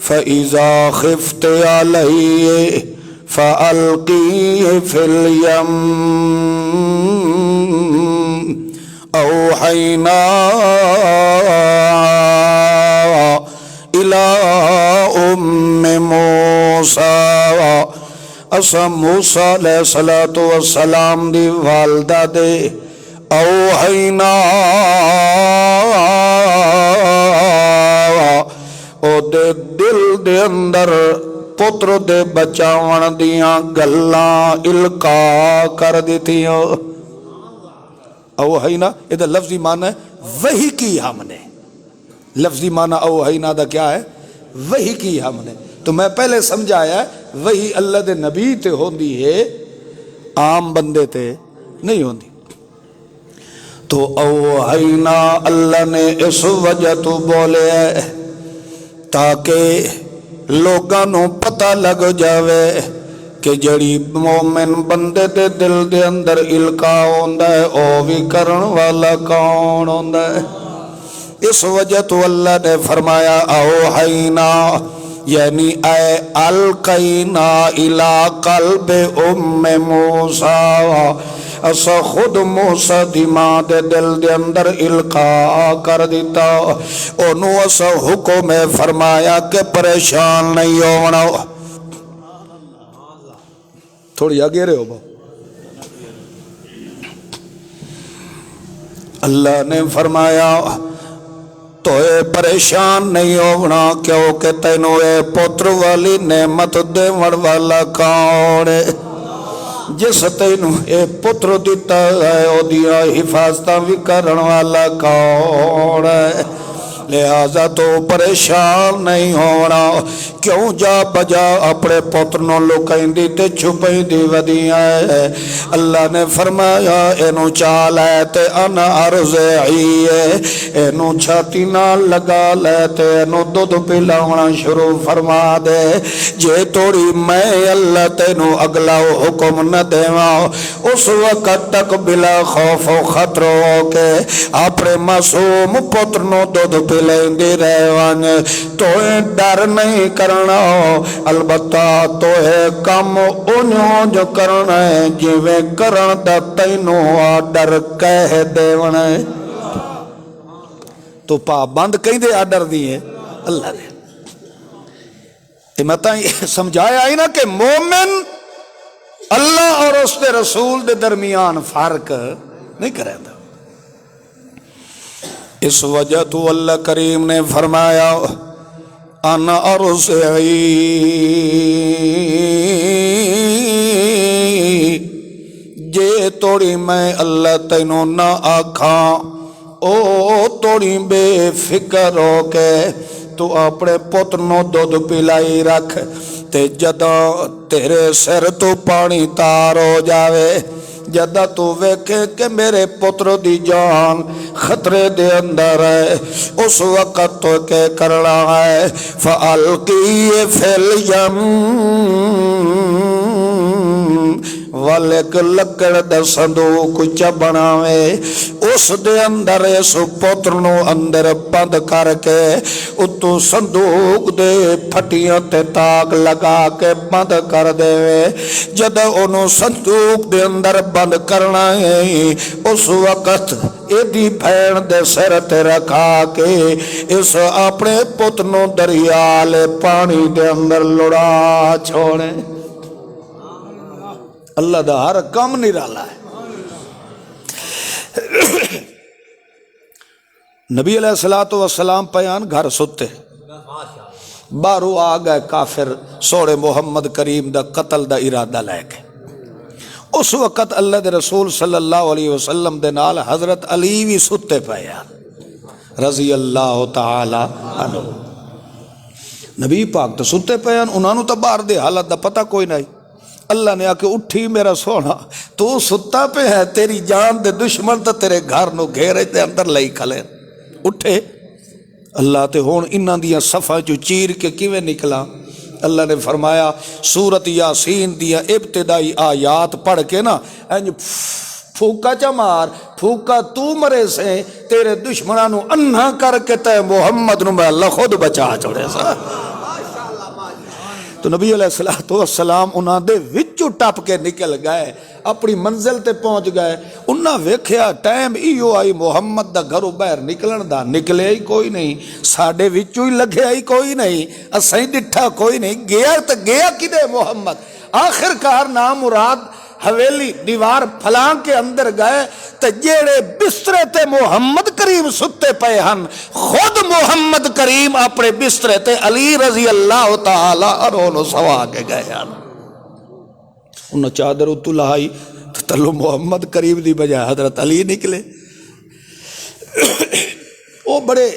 فَإِذَا خِفْتِ عَلَيْهِ فَأَلْقِيهِ فِي الْيَمِّ أَوْحَيْنَا إِلَىٰ أُمِّ مُوسَىٰ۔ اسا موسیٰ علیہ السلام دی والدہ دے اوحینا او دے دل دے اندر پتر دے بچاون دیاں گلاں القاء کر دیتیاں۔ اوحینا ادھر لفظی معنی ہے وحی کی ہم نے، لفظی معنی اوحینا دا کیا ہے؟ وحی کی ہم نے۔ تو میں پہلے سمجھایا وہی اللہ دے نبی تے ہوندی ہے، عام بندے تے نہیں ہوندی۔ تو اوحینا اللہ نے اس وجہ تو بولے ہے تاکہ لوگاں نو پتہ لگ جاوے کہ جڑی مومن بندے دے دل دے اندر القاء ہوندا ہے او بھی کرن والا کون ہوندا ہے۔ اس وجہ تو اللہ نے فرمایا اوحینا یعنی اے القینا الی قلب موسیٰ، اسا خود موسیٰ دی ماں دے دل دے اندر القاء کر دیتا، انہوں اسا حکم فرمایا کہ پریشان نہیں ہونا۔ تھوڑی آگے رہے ہو با، اللہ نے فرمایا تو اے پریشان نہیں ہونا، کیونکہ تینوں اے پتر والی نعمت دیوڑ والا کون ہے؟ جس تینوں اے پتر دیتا ہے او دیا حفاظتہ بھی کرن والا کون ہے؟ لہذا تو پریشان نہیں ہونا، کیوں جا بجا اپنے پترنوں لکائیں دی تے چھپیں دی ودیاں ہے۔ اللہ نے فرمایا اینو چال ہے تے انا ارزعی ہے، اینو چھاتی نہ لگا لے تے اینو دودھ پلاونا شروع فرما دے، جے توڑی میں اللہ تینو اگلا حکم نہ دیواں اس وقت تک بلا خوف و خطر ہو کے اپنے معصوم پترنوں دودھ پلائیں رہوان، تو ڈر نہیں کرنا، البتہ تو کم انہوں جو کرنا ہے جویں کرن دا تینوں ڈر کہہ دیون ہے۔ تو پابند کہیں دے آڈر دیئے اللہ نے میں سمجھایا ہی نا کہ مومن اللہ اور اس کے رسول دے درمیان فرق نہیں کرے دا۔ اس وجہ تو اللہ کریم نے فرمایا انا ارزعی، جے توڑی میں اللہ تینوں نہ آکھاں او توڑی بے فکر ہو کے تو اپنے پترنوں دودھ پلائی رکھ، تے جدہ تیرے سر تو پانی تار ہو جاوے، جدہ تو ویکھے کہ میرے پتر دی جان خطرے دے اندر ہے، اس وقت تو کہ کرنا ہے فَأَلْقِيَ فِي الْيَمِّ، والک لکڑ دا صندوق چا بناوے، اس دے اندر اس پترنو اندر بند کر کے اتو صندوق دے پھٹیاں تے تاک لگا کے بند کر دے، جد انہوں صندوق دے اندر بند کرنا ہے اس وقت ایدی بھین دے سر تے رکھا کے اس اپنے پترنو دریال پانی دے اندر لڑا چھوڑے۔ اللہ دا ہر کام نرالا ہے۔ نبی علیہ السلام پیان گھر ستے، بارو آ گئے کافر سوڑے محمد کریم دا قتل دا ارادہ لے کے، اس وقت اللہ دے رسول صلی اللہ علیہ وسلم دے نال حضرت علی بھی ستے پیان رضی اللہ تعالی عنہ۔ نبی پاک تو ستے پیان، انہوں نے تو باہر دے حالت دا پتہ کوئی نہیں۔ اللہ نے آکے اٹھی میرا سونا، تو ستا پہ ہے، تیری جان دے دشمن تا تیرے گھر نو گھیرے تے اندر لئی کھلے، اٹھے۔ اللہ تے ہون انہاں دیا صفحہ جو چیر کے کیویں نکلا، اللہ نے فرمایا سورت یاسین دیا ابتدائی آیات پڑھ کے نا پھوکا چا مار، پھوکا تو مرے سے تیرے دشمنانو انہا کر کے تے محمد نو میں اللہ خود بچا چھوڑے سا۔ تو نبی علیہ السلام انہاں دے وچو ٹپ کے نکل گئے، اپنی منزل تے پہنچ گئے، انہاں ویکھیا ٹائم ایو آئی محمد دا گھرو باہر نکلن دا، نکلے ہی کوئی نہیں، ساڑھے وچو ہی لگے ہی کوئی نہیں، اسائیں ڈٹھا کوئی نہیں، گیا تو گیا کدے محمد۔ آخر کار نام مراد حویلی دیوار پھلان کے اندر گئے تے جیڑے بسترے تے محمد کریم ستے پے ہن، خود محمد کریم اپنے بسترے تے علی رضی اللہ تعالی عنہ سوا کے گئے ہن۔ انہوں چادر اتو لہائی تلو محمد کریم دی بجائے حضرت علی نکلے، وہ بڑے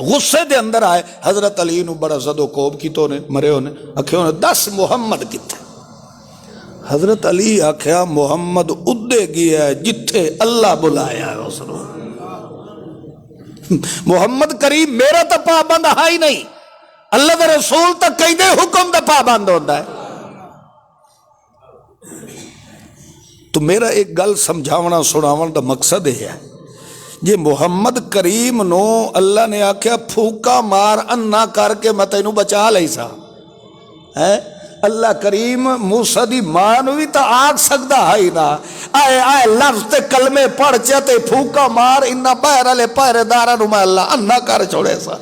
غصے دے اندر آئے، حضرت علی نو بڑا زد و کوب کی تو نے مرے ہونے اکھیوں نے 10 محمد کتے، حضرت علی آکھیا محمد ادھے گیا ہے جتھے اللہ بلایا ہے اس نے، محمد کریم میرا تا پابند ہی نہیں، اللہ دے رسول تا کہیں دے حکم دا پابند ہوتا ہے۔ تو میرا ایک گل سمجھاونا سناون دا مقصد ہے جی محمد کریم نو اللہ نے آخیا پھوکا مار انا کر کے میں تینوں بچا لئی سا ہے اللہ کریم موسیٰ دی ماں نو بھی تو آگ سکتا ہے نا آئے آئے لفظ تے کلمے پڑھ چاہتے پھوکا مار انہا باہر والے پہرے دارا نو میں اللہ انا کر چھوڑے سا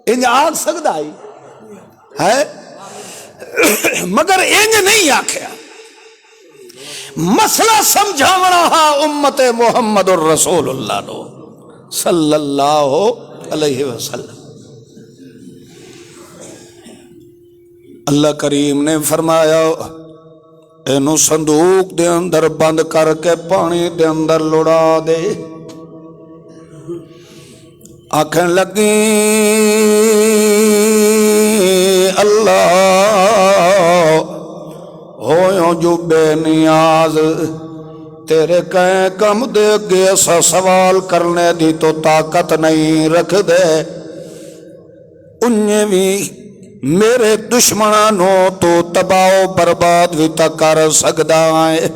انج آگ سکتا ہے مگر انج نہیں آکھیا مسئلہ سمجھاونا ہا امت محمد الرسول اللہ نو صلی اللہ علیہ وسلم اللہ کریم نے فرمایا اینو صندوق دے اندر بند کر کے پانی دے اندر لڑا دے آنکھیں لگی اللہ ہویوں جو بے نیاز تیرے کہیں کم دے گے ایسا سوال کرنے دی تو طاقت نہیں رکھ دے انہیں بھی میرے دشمنانو تو تباہ و برباد بھی تا کر سکدا ہے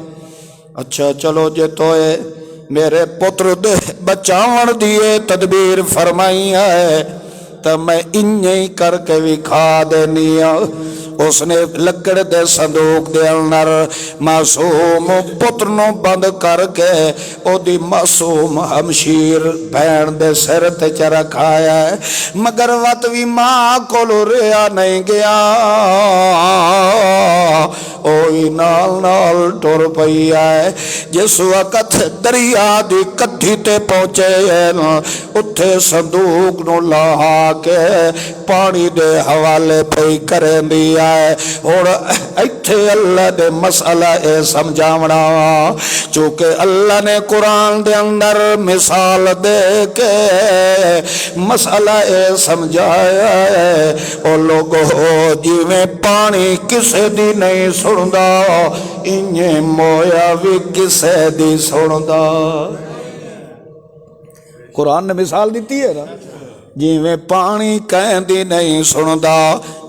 اچھا چلو جے توئے میرے پتر دے بچاون دیئے تدبیر فرمائی ہے تو میں انہیں کر کے بھی کھا دینیا اس نے لکڑ دے صندوق دے اندر معصوم پتر نو بند کر کے او دی معصوم ہمشیر بہن دے سر تے چ رکھایا ہے مگر وقت بھی ماں کولو رہا نہیں گیا اوہی نال نال ٹر پئی ہے جس وقت دریا دی کدھی تے پہنچے اتھے صندوق نو لاہا کے پانی دے حوالے پئی کریں دیا ہے اور ایتھے اللہ دے مسئلہ اے سمجھاونا چونکہ اللہ نے قرآن دے اندر مثال دے کے مسئلہ اے سمجھایا ہے اور لوگو جی میں پانی کسے دی نہیں سندا انہیں مویا بھی کسے دی سندا قرآن نے مثال دیتی ہے نا جی میں پانی کہیں دی نہیں سندا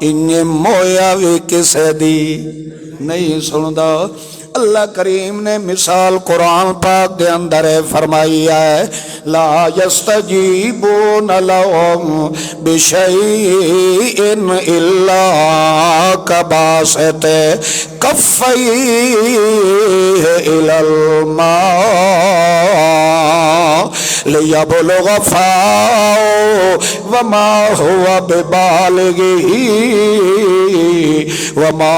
انہیں مویا بھی کسے دی نہیں سندا اللہ کریم نے مثال قرآن پاک دے اندر فرمائی ہے لا یستجیبون لهم بشیء الا کباسط کفیہ الی الماء لیبلغ فاہ وما ہوا ببالغہ وما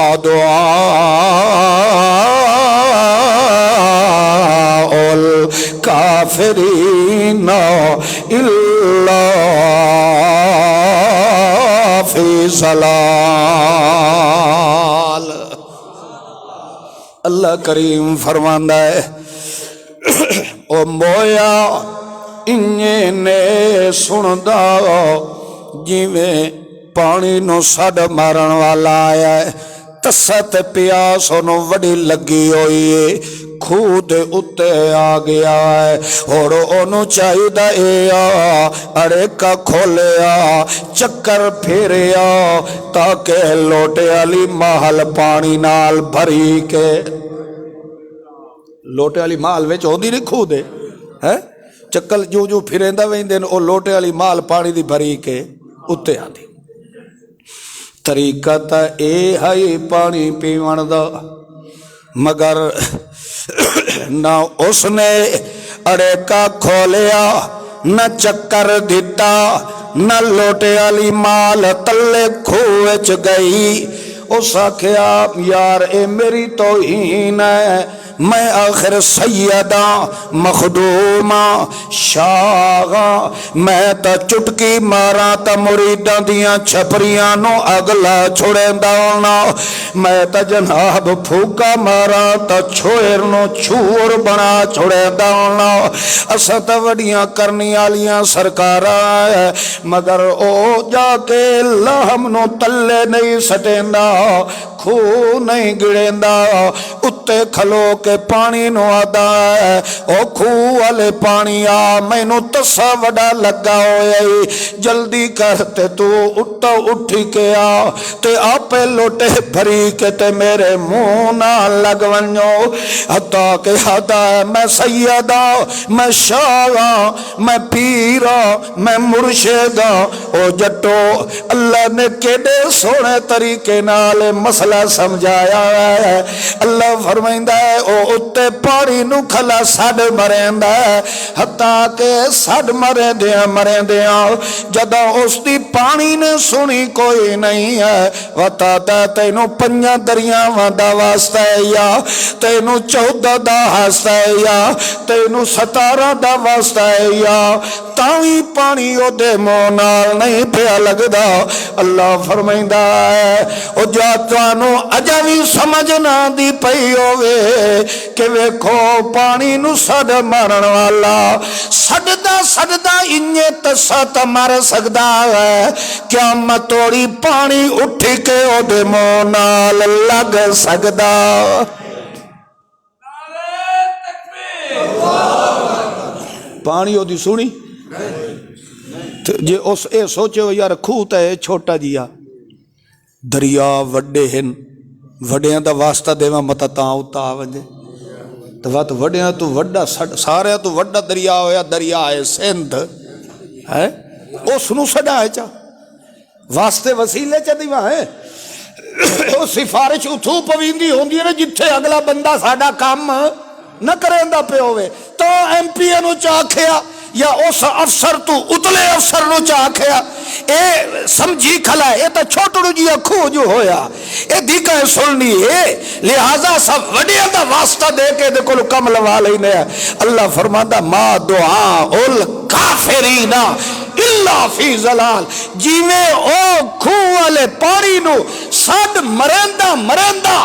الکافرین الا فی ضلال اللہ کریم فرماندا ہے او مویا انہیں نے سندا جیویں پانی نو سڈ مارن والا آیا ہے تسا تے پیاس انہوں وڈی لگی ہوئی ہے کھو دے اتے آ گیا ہے اور انہوں چاہی دا ایا اڑے کا کھولیا چکر پھیریا تاکہ لوٹے علی محل پانی نال بھری کے لوٹے علی محل وچ ہوندی نہیں کھو دے ہے چکل جو جو پھریندا ویندے او لوٹے علی مال پانی دی بھری کے اتے آندی طریقہ تا اے ہے پانی پیون دا مگر نہ اس نے اڑے کا کھولیا نہ چکر دیتا نہ لوٹے علی مال تلے کھوچ گئی اس آکھیا یار اے میری توہین ہے میں آخر سیدہ مخدومہ شاغا میں تا چٹکی مارا تا مریداں دیاں چھپریاں نو اگلا چھوڑے دانا میں تا جناب پھوکا مارا تا چھوئر نو چھوڑ بنا چھوڑے دانا اسا تا وڈیاں کرنی آلیاں سرکارا ہے مگر او جا کے لہم نو تلے نہیں سٹیندا خو نہیں گڑیندا اتے کھلو کے پانی نو آدا ہے او خو والے پانی آ مینوں تسا وڈا لگا ہوئے جلدی کرتے تو اٹھی کے آ تے آپے لوٹے بھری کے تے میرے منہ نہ لگ ونجو حتیٰ کہ حدا ہے میں سیدہ میں شاہ میں پیرا میں مرشدہ او جٹو اللہ نے کیڑے سونے طریقے نال مسئلہ سمجھایا ہے اللہ فرمائندہ ہے او اتے پانی نو کھلا سڈ مریندا ہے حتیٰ کہ سڈ مرے دیاں جدہ اس دی پانی نے سنی کوئی نہیں ہے وتا تینوں 5 دریاواں دا واسطہ ہے یا تینوں 14 دا واسطہ ہے یا تینوں 17 دا واسطہ ہے یا تاوی پانی او دے منہ نال نہیں پیا لگدا اللہ فرمائندا ہے او جا تانوں اجا وی سمجھ نہ دی پئی ہووے کہ ویکھو پانی نو سڈ مارن والا سڈدا انجے تسا تے مر سکدا ہے قیامت توڑی پانی اٹھ کے او دے منہ نال لگ سکدا پانی او دی سونی جے اس اے سوچے یار خوہ تے چھوٹا جیا دریا وڈے ہن وڈیاں دا واسطہ دیواں متا تاں اتا آونجے تو وقت وڈیاں تو وڈا سارے تو وڈا دریا ہویا دریا ہے سندھ ہے اس نو سڈا ہے چا واسطے وسیلے چا دیواں ہے وہ سفارش اتھو پویندی ہوندی ہے جتھے اگلا بندہ ساڈا کام نہ کریندا پہ ہوئے تو ایم پی نو چاکھیا یا اس افسر تو اتلے افسر نو چاکھیا اے سمجھی کھلا ہے اے تا چھوٹڑو جی کھو جو ہویا اے دیکھا ہے سننی ہے لہذا سب وڈیاں دا واسطہ دے کے دے کلو کم لوا لینے ہے اللہ فرماندہ ما دعا الکافرین اللہ فی ضلال جیویں او کھو والے پانی نو سڈ مرندہ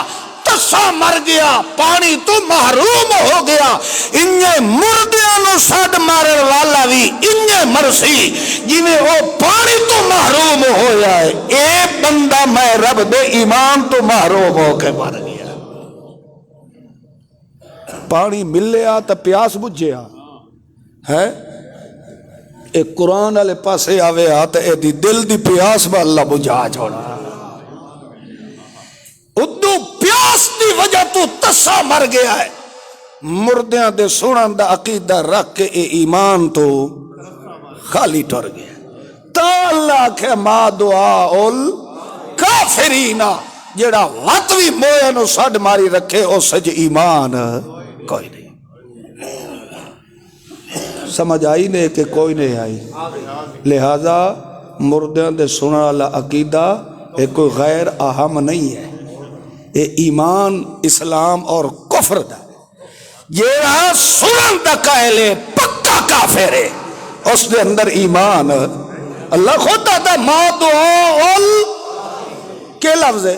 تسا مر گیا پانی تو محروم ہو گیا انجے مردیاں نو سڈ مارن والا بھی انجے مرسی جویں او پانی تو محروم ہویا ہے اے بندہ میں رب دے ایمان تو محروم ہو کے مر گیا پانی ملیا تو پیاس بجھیا ہے اے قرآن والے پاسے آوے آتا اے دی دل دی پیاس با اللہ بجھا چھوڑا ادو پیاس دی وجہ تو تسا مر گیا ہے مردیاں دے سنن دا عقیدہ رکھ کے اے ایمان تو خالی ٹر گیا تا اللہ کے ما دعا الکافرین جڑا وطوی مویا نو سڈ ماری رکھے اس سج ایمان کوئی نہیں سمجھ آئی نے کہ کوئی نہیں آئی لہذا مردیاں دے سنن والا عقیدہ ایک کوئی غیر اہم نہیں ہے اے ایمان اسلام اور کفر دا یہ سنن دا قائلے پکا کافر ہے اس دے اندر ایمان اللہ خود آتا ما دعا کے لفظ ہے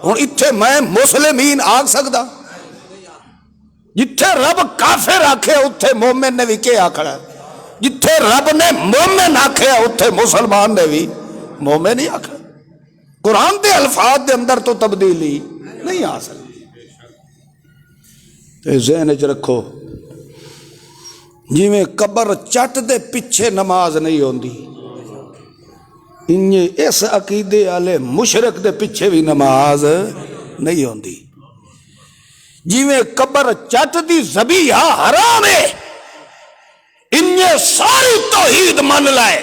ہوں اتھے میں مسلمین آگ سکتا جتھے رب کافر آکھے اتھے مومن نے بھی کیا آکھڑا جتھے رب نے مومن آکھے اتھے مسلمان نے بھی مومن ہی آکھڑا قرآن دے الفاظ دے اندر تو تبدیلی نہیں آ سکتی ذہن چ رکھو جی میں قبر چٹ دے پیچھے نماز نہیں ہوندی انجے اس عقیدے والے مشرک دے پیچھے بھی نماز نہیں ہوندی جی میں قبر چٹ دی ذبیحہ حرام ہے انجے ساری توحید من لائے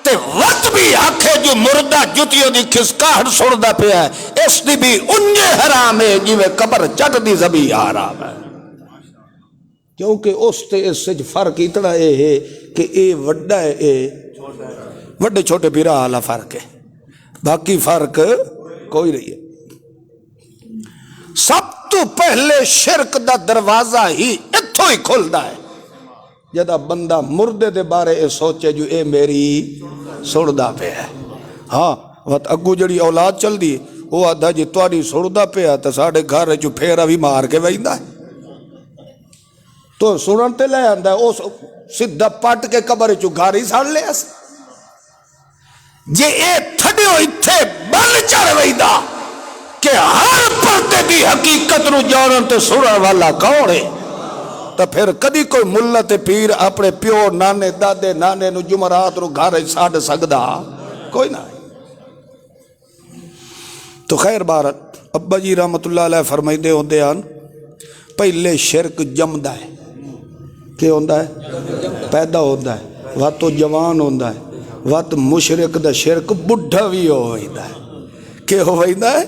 تے وقت بھی آکھے جو مردہ جتیوں دی کھسکاہٹ سڑدا پیا ہے اس دی بھی انجے حرام ہے جی میں قبر چٹ دی ذبیحہ حرام ہے کیونکہ اس تے اس سے فرق اتنا ہے کہ اے وڈا ہے اے وڈے چھوٹے پیرا والا فرق ہے باقی فرق کوئی نہیں ہے سب تو پہلے شرک دا دروازہ ہی اتھو ہی کھلدا ہے جدا بندہ مردے دے بارے اے سوچے جو اے میری سڑدا پہ ہے ہاں وقت اگو جڑی اولاد چل دی وہ آدھا جی تواری سڑدا پہ ہے تو ساڑھے گھر جو پھیرا بھی مار کے ویندہ ہے تو سنن تے لے آندہ ہے اس سدھا پٹ کے قبر چو گھاری ساڑھ لے اس جے اے تھڑیو اتھے بل چڑھ ویندہ کہ ہر پردے دی حقیقت نو جانن تے سنن والا کون ہے؟ تو پھر کدی کوئی ملا تے پیر اپنے پیو نانے دادے نانے نو جمعرات نو گھر چھڈ سکدا کوئی نہ۔ تو خیر بارت ابا جی رحمت اللہ علیہ فرمائدے ہوندے ہیں پہلے شرک جمدا ہے، کہ ہوندا ہے؟ پیدا ہوندا ہے، وقت تو جوان ہوندا ہے، وقت مشرک دا شرک بڈھا بھی ہوئیدا ہے، کہ ہوئیدا ہے؟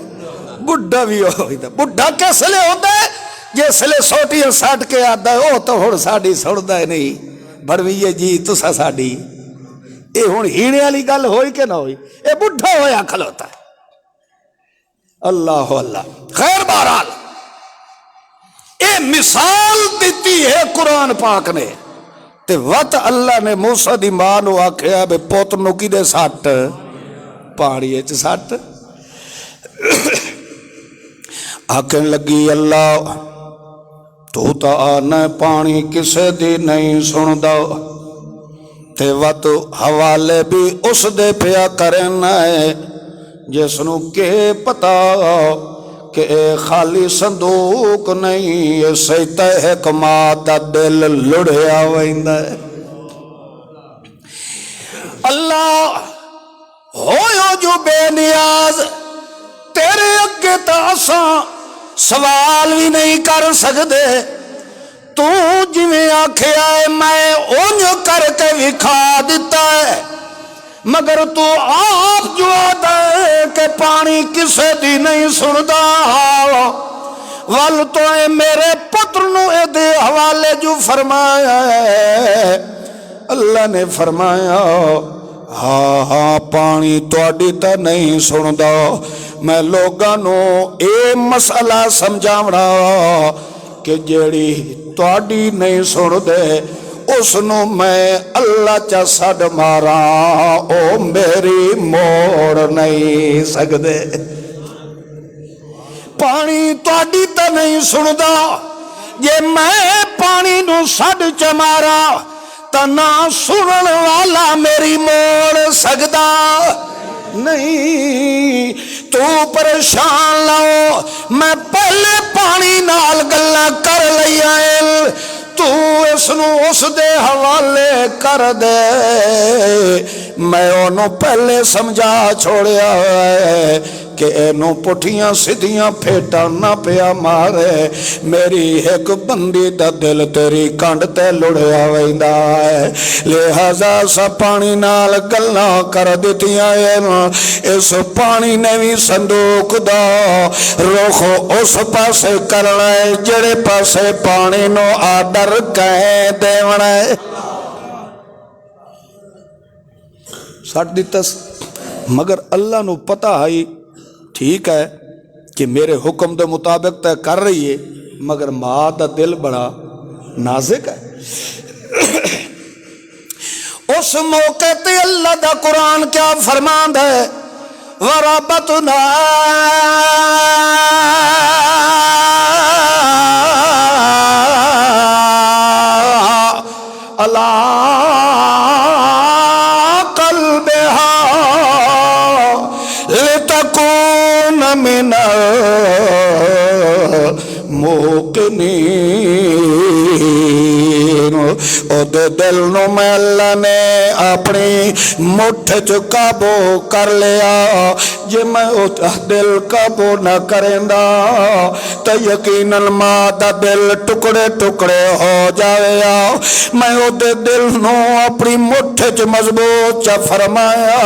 بڈھا بھی ہوئیدا ہے۔ بڈھا کس لئے ہوندا ہے؟ جس لئے سوٹیاں ساٹھ کے آدھا ہے او تو ہن ساڈی سندا ہے نہیں بڑویے جی تسا ساڈی، اے ہن ہیڑے والی گل ہوئی کہ نہ ہوئی؟ اے بڈھا ہویا کھلوتا ہے۔ اللہ اللہ خیر بہرحال اے مثال دیتی ہے قرآن پاک نے تے وقت اللہ نے موسیٰ دی ماں نو آکھیا بے پوتر نو کی دے سٹ پانی اچ سٹ آکھن لگی اللہ تو تا آنا پانی کسے دی نہیں سندا تے وقت حوالے بھی اس دے پیا کرنا ہے جس نو کہ پتا کہ اے خالی صندوق نہیں اے سجدہ حکمات دا دل لڑیا ویندا ہے۔ اللہ ہویو جو بے نیاز تیرے اگے تا اساں سوال بھی نہیں کر سکدے، تو جویں آکھیا ہے میں اونج کر کے وکھا دتا ہے، مگر تو آپ جو آتا ہے کہ پانی کسے دی نہیں سندا ول تو اے میرے پتر نو اے دے حوالے جو فرمایا ہے۔ اللہ نے فرمایا ہاں ہاں پانی تواڈی تے نہیں سندا، میں لوگاں نو اے مسئلہ سمجھاونا کہ جیڑی تواڈی نہیں سن دے اس نو میں اللہ چا سڈ مارا او میری موڑ نہیں سکدے۔ پانی تواڈی تے نہیں سندا، جے میں پانی نو سڈ چ مارا تا نہ سنن والا میری موڑ سکدا نہیں۔ تو پریشان لاؤ میں پہلے پانی نال گلاں کر لیا تو اس نو اس دے حوالے کر دے، میں انہوں پہلے سمجھا چھوڑیا ہے کہ اینو پٹھیاں سدھیاں پھیٹا نہ پیا مارے، میری ایک بندی دا دل تیری کانڈ تے لڑیا ویندا ہے، لہذا سا پانی نال گلاں کر دتیاں اس پانی نے بھی صندوق دا رخ اس پاسے کرنا ہے جڑے پاسے پانی نو آڈر کہیں دیونا ہے۔ سٹ دیتس مگر اللہ نو پتہ ہے ٹھیک ہے کہ میرے حکم دے مطابق تے کر رہی ہے، مگر ماں دا دل بڑا نازک ہے۔ اس موقع تے اللہ دا قرآن کیا فرماندا ہے وَرَبَطْنَا عَلَىٰ قَلْبِهَا لِتَكُونَ مِنَ الْمُوقِنِينَ۔ او دے دل نو میں اللہ نے اپنی مٹھ چ قابو کر لیا، جے میں او دل قابو نہ کریندا تو یقیناً ماں دا دل ٹکڑے ٹکڑے ہو جاوے۔ میں او دے دل نو اپنی مٹھ چ مضبوط چا فرمایا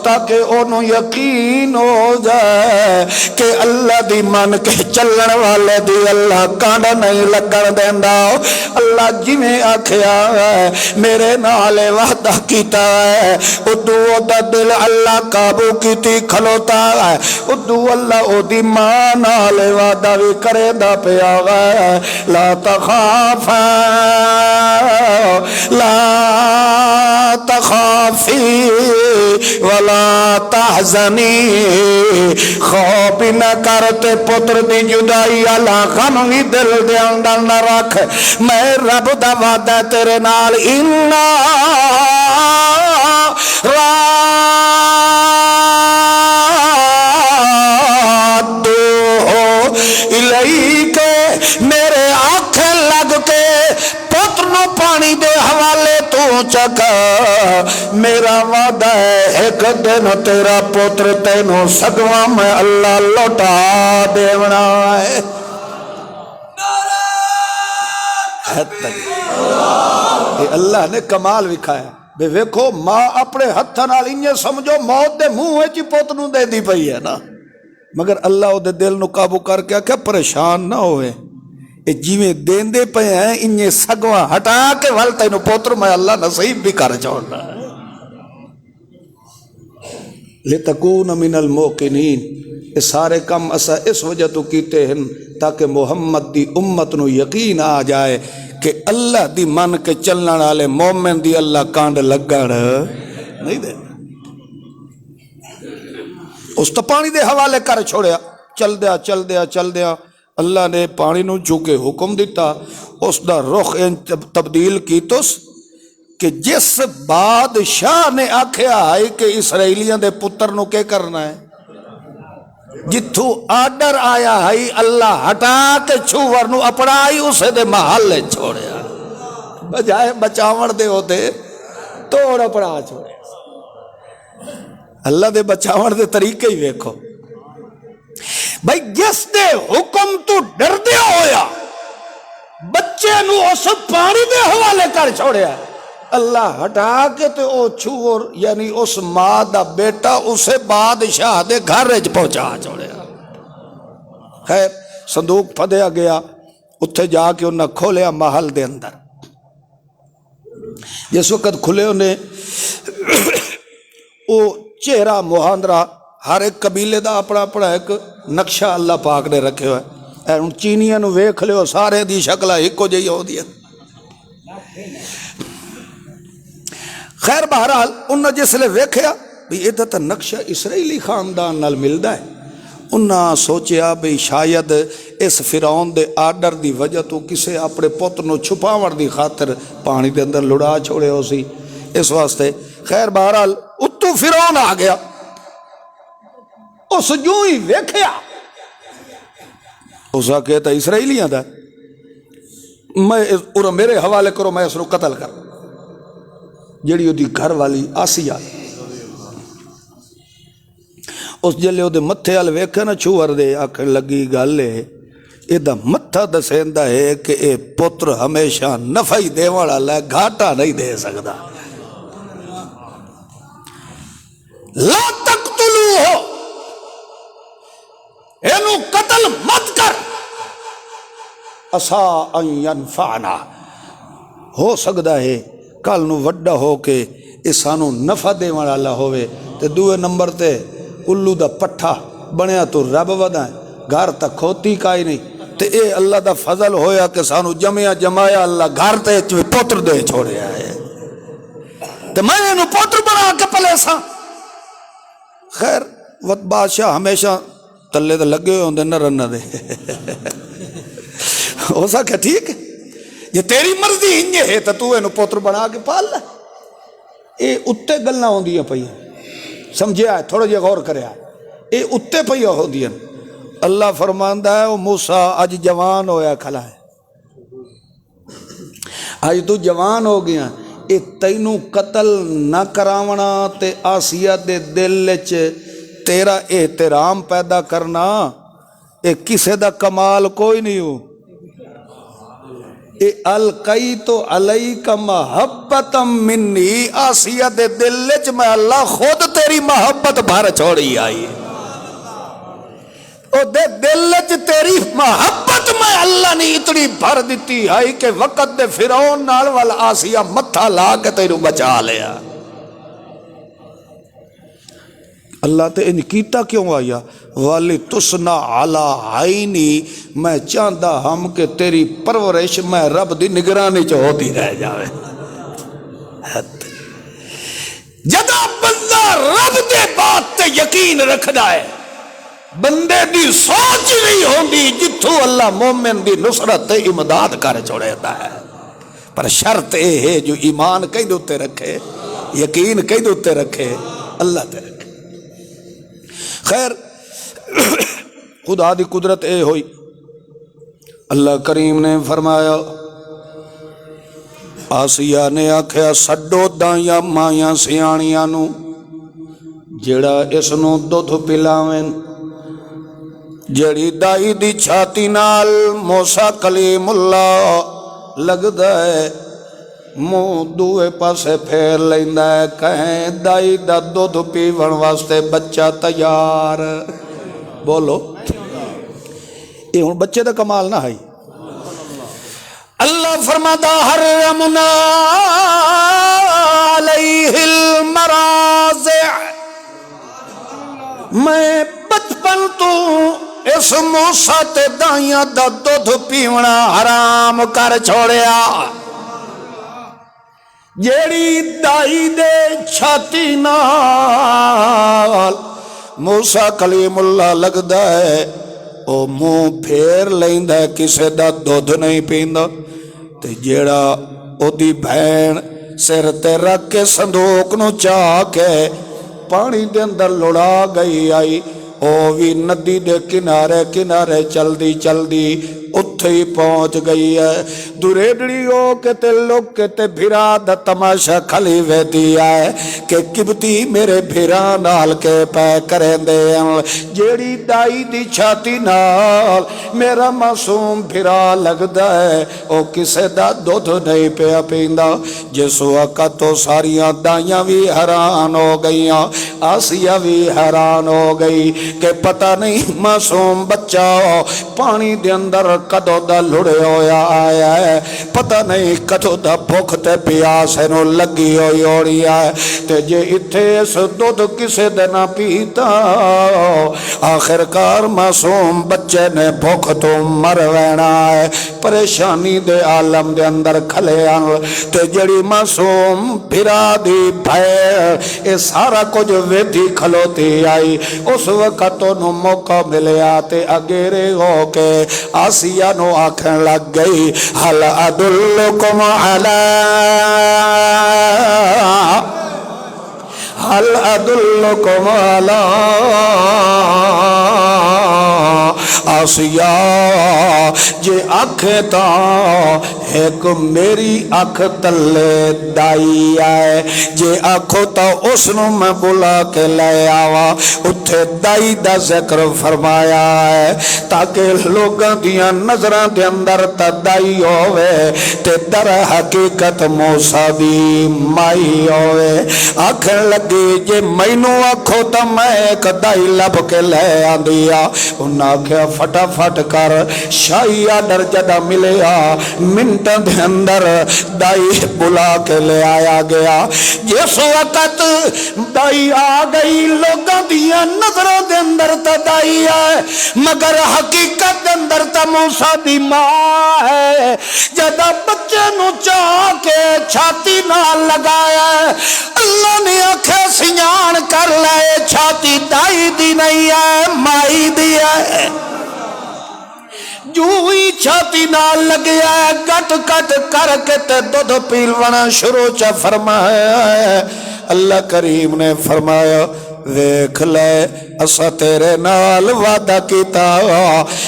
تاکہ انہوں یقین ہو جائے کہ اللہ دی من کے چلن والے دی اللہ کانڈا نہیں لگن دیندا۔ اللہ جویں آکھیا ہے میرے نال وعدہ کیتا ہے ادو دا دل اللہ قابو کیتی کھلوتا ہے، ادو اللہ او دی ماں نال وعدہ بھی کرے دا پیا ہے لا تخافا لا تخافی ولا تحزنی، خوف نہ کرتے پتر دی جدائی اللہ غم بھی دل دے اندر نہ رکھ، میں رب دا وعدہ تیرے نال انا رادو آقا میرا وعدہ ہے ایک دن تیرا پتر تینوں سگواں میں اللہ لوٹا دیونا ہے. اللہ نے کمال وکھایا بے ویکھو ماں اپنے ہتھاں نال انجے سمجھو موت دے منہ وچ پوت نوں دے دی پئی ہے نا، مگر اللہ او دے دل نو قابو کر کے آکھیا پریشان نہ ہوئے، اے جیویں دیندے پئے ہیں انجے سگواں ہٹا کے ول تینوں پوتر میں اللہ نصیب بھی کر چھوڑنا ہے. لتکون من الموقنین، یہ سارے کم اسا اس وجہ تو کیتے ہیں تاکہ محمد دی امت نو یقین آ جائے کہ اللہ دی من کے چلن والے مومن دی اللہ کانڈ لگن نہیں دے. اس تو پانی دے حوالے کر چھوڑیا، چل دیا اللہ نے پانی نو چونکہ حکم دیتا اس دا رخ تبدیل کیتوس کہ جس بادشاہ نے آکھیا ہے کہ اسرائیلیاں دے پتر نو کیا کرنا ہے، جتھو آڈر آیا ہے اللہ ہٹا کے چھوور نو اپڑائی اسے دے محلے چھوڑیا، بجائے بچاون دے ہوتے توڑ اپڑا چھوڑیا. اللہ دے بچاون دے طریقے ہی ویکھو بھائی، جس دے حکم تو ڈر دے ہویا بچے نو اس پانی دے حوالے کر چھوڑیا، اللہ ہٹا کے تے او چھوور یعنی اس ماں دا بیٹا اسے بادشاہ دے گھر پہنچا چھوڑیا. خیر صندوق پھدیا گیا، اتھے جا کے انہاں کھولیا محل دے اندر. جس وقت کھلے انہیں او چہرہ مہاندرہ ہر ایک قبیلے دا اپنا اپنا ایک نقشہ اللہ پاک نے رکھے ہوئے. ان چینیاں نو ویکھ لیو سارے دی شکلہ ایکو جہی ہو دی. خیر بہرحال انہاں جس لئے ویکھیا بھی یہ تو نقشہ اسرائیلی خاندان نال ملدا ہے. انہاں سوچیا بھی شاید اس فرعون دے آرڈر دی وجہ تو کسے اپنے پتر نو چھپاون دی خاطر پانی دے اندر لڑا چھوڑے ہو سی اس واسطے. خیر بہرحال اتو فرعون آ گیا، اس جو ہی ویکھیا اس کا کہتا اسرائیلیاں دا میں میرے حوالے کرو میں اس کو قتل کر. جیڑی وہ دی گھر والی آسیہ اس جلے وہ دے متھے آل ویکھے نا چھوور دے آکھن لگی گل ہے یہ دا متھا دسیندا ہے کہ اے پتر ہمیشہ نفع ہی دے والا ہے، گھاٹا نہیں دے سکدا. لا تقتلوہ، اینو قتل مت کر، عسا ان ینفعنا، ہو سکدا ہے کل نو وڈا ہو کے اس سانو نفع دے والا ہوئے. تے دوے نمبر تے الو دا پٹھا بنیا تو رب ودا ہے، گھر تک کھوتی کائی نہیں. تے اے اللہ دا فضل ہویا کہ سانو جمایا اللہ گھر تے پوتر دے چھوڑیا ہے، تے میں انو پوتر بنا کے پلے سا. خیر وقت بادشاہ ہمیشہ تلے تے لگے ہوئے ہوندے نہ رن دے. ہو سکتا ٹھیک ہے یہ تیری مرضی انجے ہے تو انو پوتر بنا کے پال لے. اے اتے گلنا ہوندیاں پئیاں، سمجھے آئے تھوڑا جے غور کرے آئے، اے اتے پئیاں ہوندیاں. اللہ فرماندہ ہے او موسیٰ اج جوان ہویا کھلا ہے، اج تو جوان ہو گیا، اے تینوں قتل نہ کراونا تے آسیہ دے دل وچ تیرا احترام پیدا کرنا اے کسے دا کمال کوئی نہیں ہو. اے القیت علیک محبتا منی، آسیہ دے دل وچ میں اللہ خود تیری محبت بھر چھوڑی آئی. او دے دل وچ تیری محبت میں اللہ نے اتنی بھر دیتی ہے کہ وقت دے فرعون نال وال آسیہ متھا لا کے تیرو بچا لیا. اللہ تے ان کیتا کیوں آیا؟ والی تسنا علی عینی، میں چاہتا ہم کہ تیری پرورش میں رب دی نگرانی چ ہوتی رہ جاوے. جدا بندہ رب دے بات تے یقین رکھدا ہے بندے دی سوچ نہیں ہوندی جتھوں اللہ مومن دی نصرت تے امداد کر چھوڑیتا ہے. پر شرط اے ہے جو ایمان کئی دوتے رکھے، یقین کئی دوتے رکھے، اللہ تے رکھے. خیر خدا دی قدرت اے ہوئی، اللہ کریم نے فرمایا آسیہ نے آکھیا سڈو دائیاں مائیاں سیاڑیاں نو جیڑا اس نو دودھ پلاویں جیڑی دائی دی چھاتی نال موسیٰ کلیم اللہ لگدا ہے منہ دوے پاسے پھیر لیندا ہے کہیں دائی دا دودھ پیون واسطے بچہ تیار بولو یہ ہن بچے دا کمال نہ ہے اللہ فرماتا حرمنا علیہ المراضع میں بچپن تو اس موسیٰ تے دائیاں دا دودھ پیونا حرام کر چھوڑیا جیڑی دائی دے چھاتی نال موسیٰ کلیم اللہ لگدا ہے او منہ پھیر لیندا ہے کسے دا دودھ نہیں پیندا تے جیڑا او دی بہن سر تے رکھ کے صندوق نو چاہ کے پانی دے اندر لڑا گئی آئی او بھی ندی دے کنارے کنارے چل دی اتھے ہی پہنچ گئی ہے دوریڈڑی ہو کے تے لوگ کے تے بھیرا دا تماشا کھلی ویدی آئے کہ کبتی میرے بھیرا نال کے پہ کریں دے جیڑی دائی دی چھاتی نال میرا معصوم بھیرا لگ دا ہے او کسے دا دودھ نہیں پیا پیندا جس وقت تو ساریاں دائیاں بھی حیران ہو گئیاں آسیہ بھی حیران ہو گئی کہ پتہ نہیں معصوم بچہ پانی دے اندر کدو دا لڑے ہویا آیا ہے پتہ نہیں کدو دا بھوک تے پیاسے نو لگی ہوئی ہوڑی آئے تے جے اتھے اس دودھ کسے دے نہ پیتا آخر کار معصوم بچے نے بھوک تو مر وینا ہے پریشانی دے عالم دے اندر کھلے آن تے جڑی معصوم بھرا دی بھیر اے سارا کچھ ویدھی کھلوتی آئی اس وقت تو نو موقع ملے آتے اگیرے ہو کے آسیہ نو آنکھیں لگ گئی حل ادلکم علی حل ادلکم علی آسیہ جے آنکھیں تا ایک میری آنکھ تلے دائی آئے جے آنکھوں تا اس نو میں بلا کے لے آوا اتھے دائی دا ذکر فرمایا ہے تاکہ لوگاں دیاں نظران دے اندر تا دائی ہوئے تے در حقیقت موسیٰ دی مائی ہوئے آنکھیں لگی جے مینو آنکھوں تا میں ایک دائی لب کے لے آن دیا انہاں کیا فٹا فٹ کر شاہی آڈر جدہ ملیا منٹ دے اندر دائی بلا کے لے آیا گیا جس وقت دائی آ گئی لوگاں دیا نظروں دے اندر تا دائی ہے مگر حقیقت دے اندر تا موسیٰ دی ماں ہے جدہ بچے نو چاہ کے چھاتی نہ لگایا ہے اللہ نے آنکھیں سیان کر لائے چھاتی دائی دی نہیں ہے مائی دی ہے جو ہی چھاتی نال لگیا ہے گٹ گٹ کر کے تے دودھ پیلونا شروع چا فرمایا ہے اللہ کریم نے فرمایا ویکھ لے اسا تیرے نال وعدہ کیتا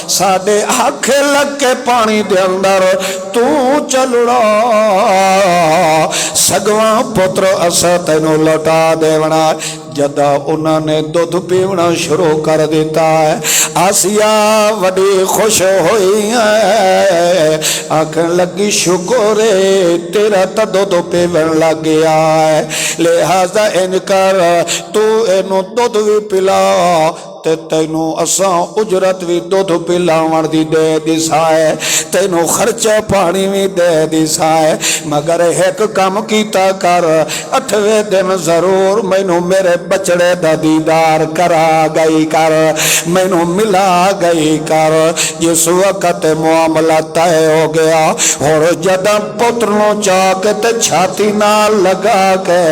ساڈے ہکھ لگ کے پانی دے اندر تو چلڑا سگواں پتر اسا تینوں لوٹا دیونا جدہ انہوں نے دودھ پیونا شروع کر دیتا ہے آسیہ وڈی خوش ہوئی ہے آنکھیں لگی شکرے تیرا تا دودھ پیون لگ گیا ہے لہذا انکر تو اینو دودھ بھی پلا تے تینو اساں اجرت بھی دودھ پلاون دی دے دیسائے تینو خرچہ پانی بھی دے دیسائے مگر ایک کام کیتا کر 8ویں دن ضرور مینو میرے بچڑے دا دیدار کرا گئی کر مینو ملا گئی کر جس وقت معاملہ طے ہو گیا اور جدہ پتروں چاہ کے تے چھاتی نہ لگا کے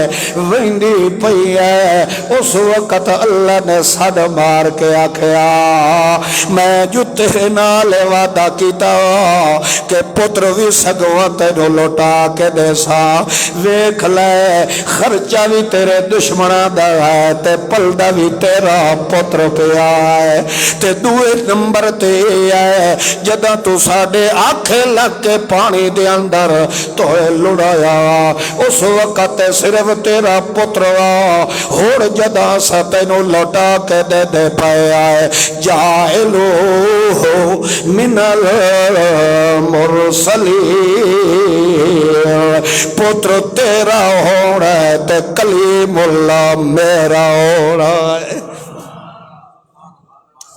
ویندی پئی ہے اس وقت اللہ نے صدمہ مار کے آکھیا میں جو تیرے نال وعدہ کیتا کہ پتر بھی سگواں تینوں لوٹا کے دے سا ویکھ لے خرچہ بھی تیرے دشمناں دا ہے تے پلدا بھی تیرا پتر پیا ہے تے دوے نمبر تے ہے جداں تو ساڈے آنکھیں لگ کے پانی دے اندر توئے لڑایا اس وقت صرف تیرا پتر ہوڑ جداں سا تینوں لوٹا کے دے دے پایا ہے جاہلو من المرسلین پتر تیرا ہونا ہے تے کلیم اللہ میرا ہونا ہے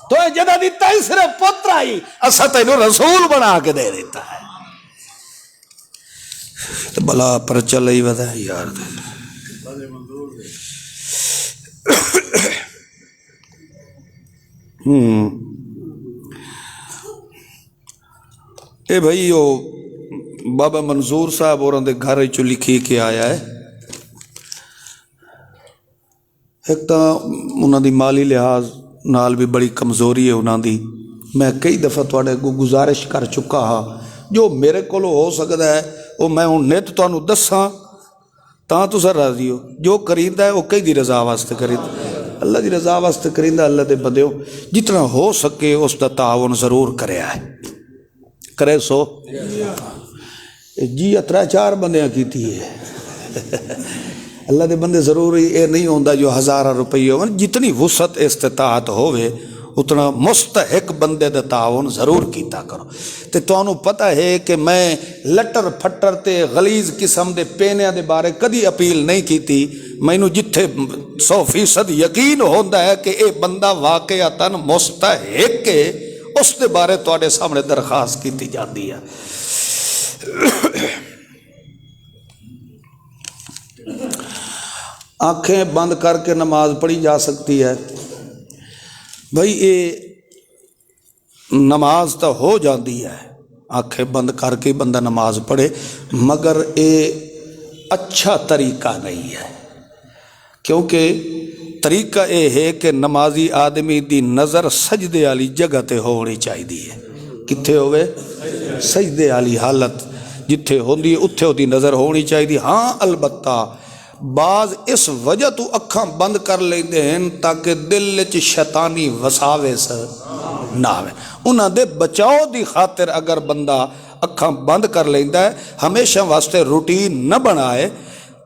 تو جدہ دیتا ہی صرف پتر آئی اسا تینوں رسول بنا کے دے دیتا ہے بلا پر چلئی ودا یار اے بھائی بابا منظور صاحب اور اندے گھر چو لکھی کے آیا ہے ایک تا انہاں دی مالی لحاظ نال بھی بڑی کمزوری ہے انہاں دی میں کئی دفعہ تواڈے کو گزارش کر چکا ہاں جو میرے کولو ہو سکتا ہے وہ میں ہوں نیت تانوں دساں تاں تو سر راضی ہو جو کریندا ہے وہ کئی دی رضا واسطے کریندا اللہ دی رضا واسطے کریندا اللہ دے بندیو جتنا ہو سکے اس دا تعاون ضرور کریا ہے کرے سو جی اترا 4 بندیاں کیتی ہے اللہ دے بندے ضروری اے نہیں ہوندا جو 1000 روپیے ہون جتنی وسعت استطاعت ہوئے اتنا مستحق بندے دا تعاون ضرور کیتا کرو تے تانوں پتہ ہے کہ میں لٹر پھٹر تے غلیظ قسم دے پینے دے بارے کدی اپیل نہیں کیتی مینوں جتھے 100% یقین ہوندا ہے کہ اے بندہ واقعتاً مستحق ہے اس دے بارے تواڈے سامنے درخواست کیتی جاندی ہے آنکھیں بند کر کے نماز پڑھی جا سکتی ہے بھائی یہ نماز تو ہو جاندی ہے آنکھیں بند کر کے بندہ نماز پڑھے مگر یہ اچھا طریقہ نہیں ہے کیونکہ طریقہ یہ ہے کہ نمازی آدمی دی نظر سجدے والی جگہ تے ہونی چاہیے کتھے ہوئے سجدے والی حالت جتھے ہوندی اتھے ہوتی نظر ہونی چاہیے ہاں البتہ بعض اس وجہ تو اکھاں بند کر لیندے ہیں تاکہ دل وچ شیطانی وساوس نہ آوے انہاں دے بچاؤ دی خاطر اگر بندہ اکھاں بند کر لیندا ہے ہمیشہ واسطے روٹین نہ بنائے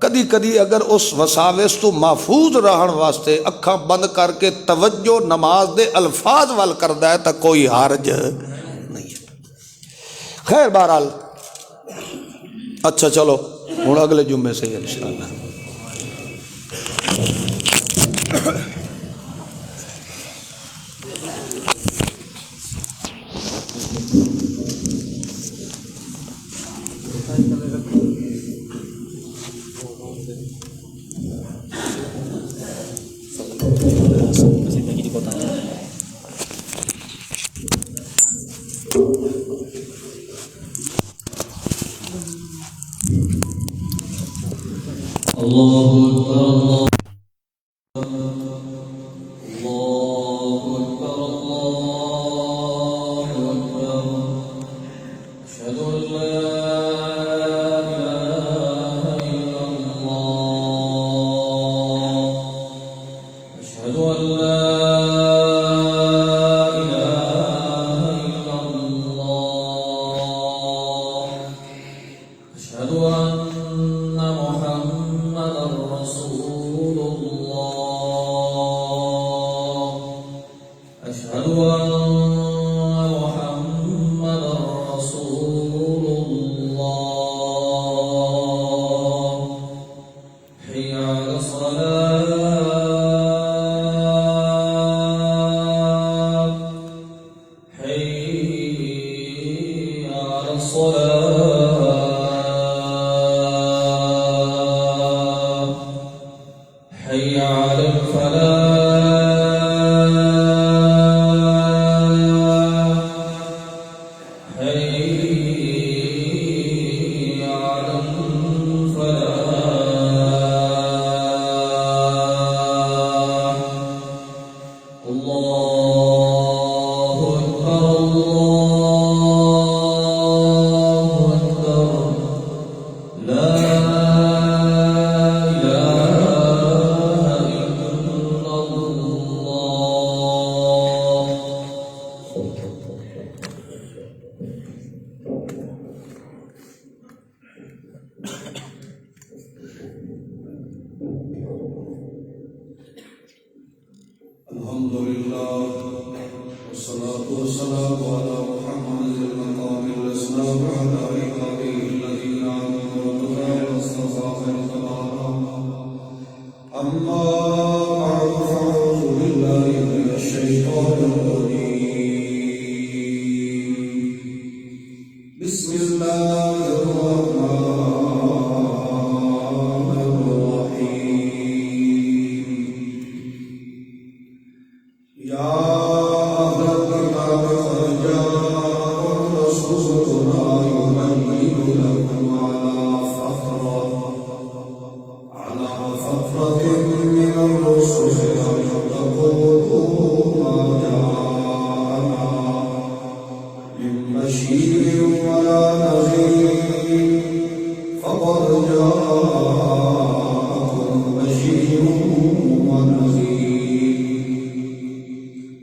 کدی کدی اگر اس وساوس تو محفوظ رہن واسطے اکھاں بند کر کے توجہ نماز دے الفاظ وال کردا ہے تا کوئی حرج نہیں ہے خیر بہرحال اچھا چلو ہن اگلے جمعے سے انشاءاللہ حي على الصلاة الله أكبر الله أكبر لا إله إلا الله. الحمد لله والصلاة والسلام على محمد المقام الأسنى وعلى عباده الذين آمنوا واتقوا واصطفى القرآن. أما بعد فأعوذ بالله من الشيطان الرجيم. بسم الله الرحمن الرحيم. يا أهل الكتاب قد جاءكم رسولنا يبين لكم على فترة من الرسل أن تقولوا ما جاءنا من بشير ولا نذير فقد جاءكم بشير ونذير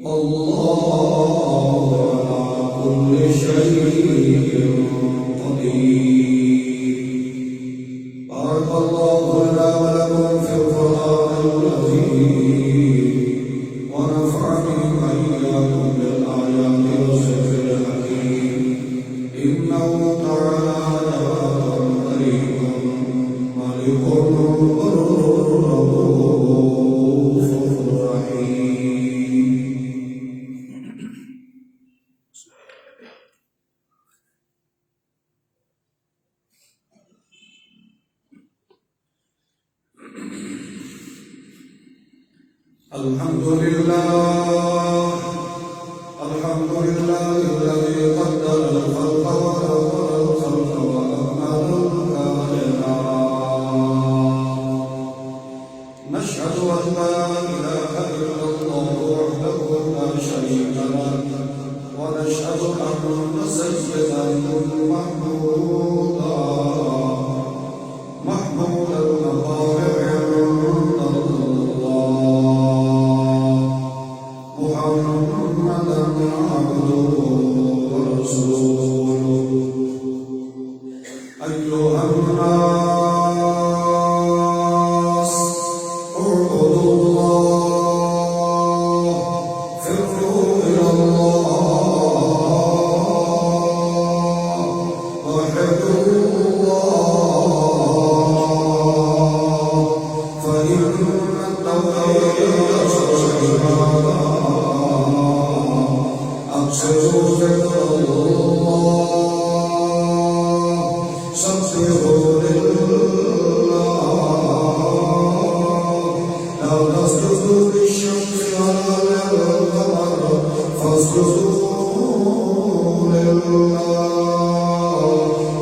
والله على كل شيء قدير. بارك الله لنا ولكم في القرآن العظيم ونفعني وإياكم بالآيات والذكر الحكيم إنه تعالى جواد كريم ملك بر رؤوف رحيم. الحمد لله الذي قدر الخلق ورفع الخلق وأكمل الكائنات. نشهد أن لا إله إلا الله وحده لا شريك له ونشهد أن سيدنا محمودا المطاوع عند الله محمدا عبده ورسوله. أيها الناس اعبدوا الله فروا إلى الله وحدوا الله فإن التوحيد أبصروا ذكر الله سبحوا لله لا تسجدوا للشمس ولا للقمر فاسجدوا لله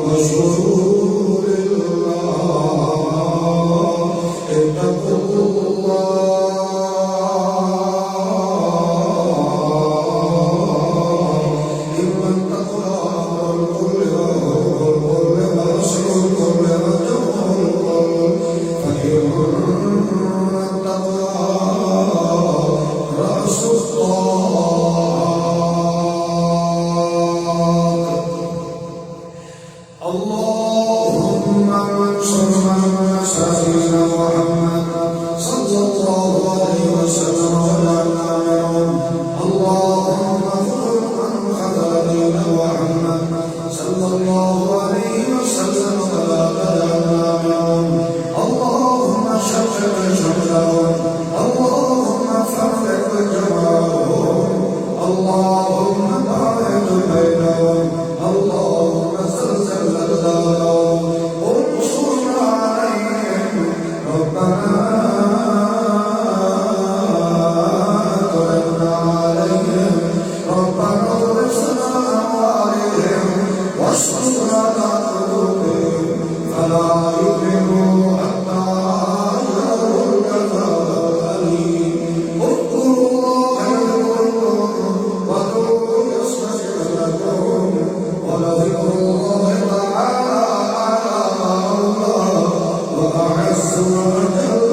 واشكروا لله اتقوا الله إن التقوى الكل والكل أصل الكل وجوه الكل فإن التقوى رأس الطاعة. اللهم صل على سيدنا محمد صلى الله عليه وسلم وعلى اللهم اغفر عن خطايانا محمد صلى الله عليه وسلم ولا تدعنا منهم. اللهم شتت شملهم اللهم فرق جمعهم اللهم باعد بينهم اللهم زلزل أقدارهم انصرنا عليهم ربنا عز وجل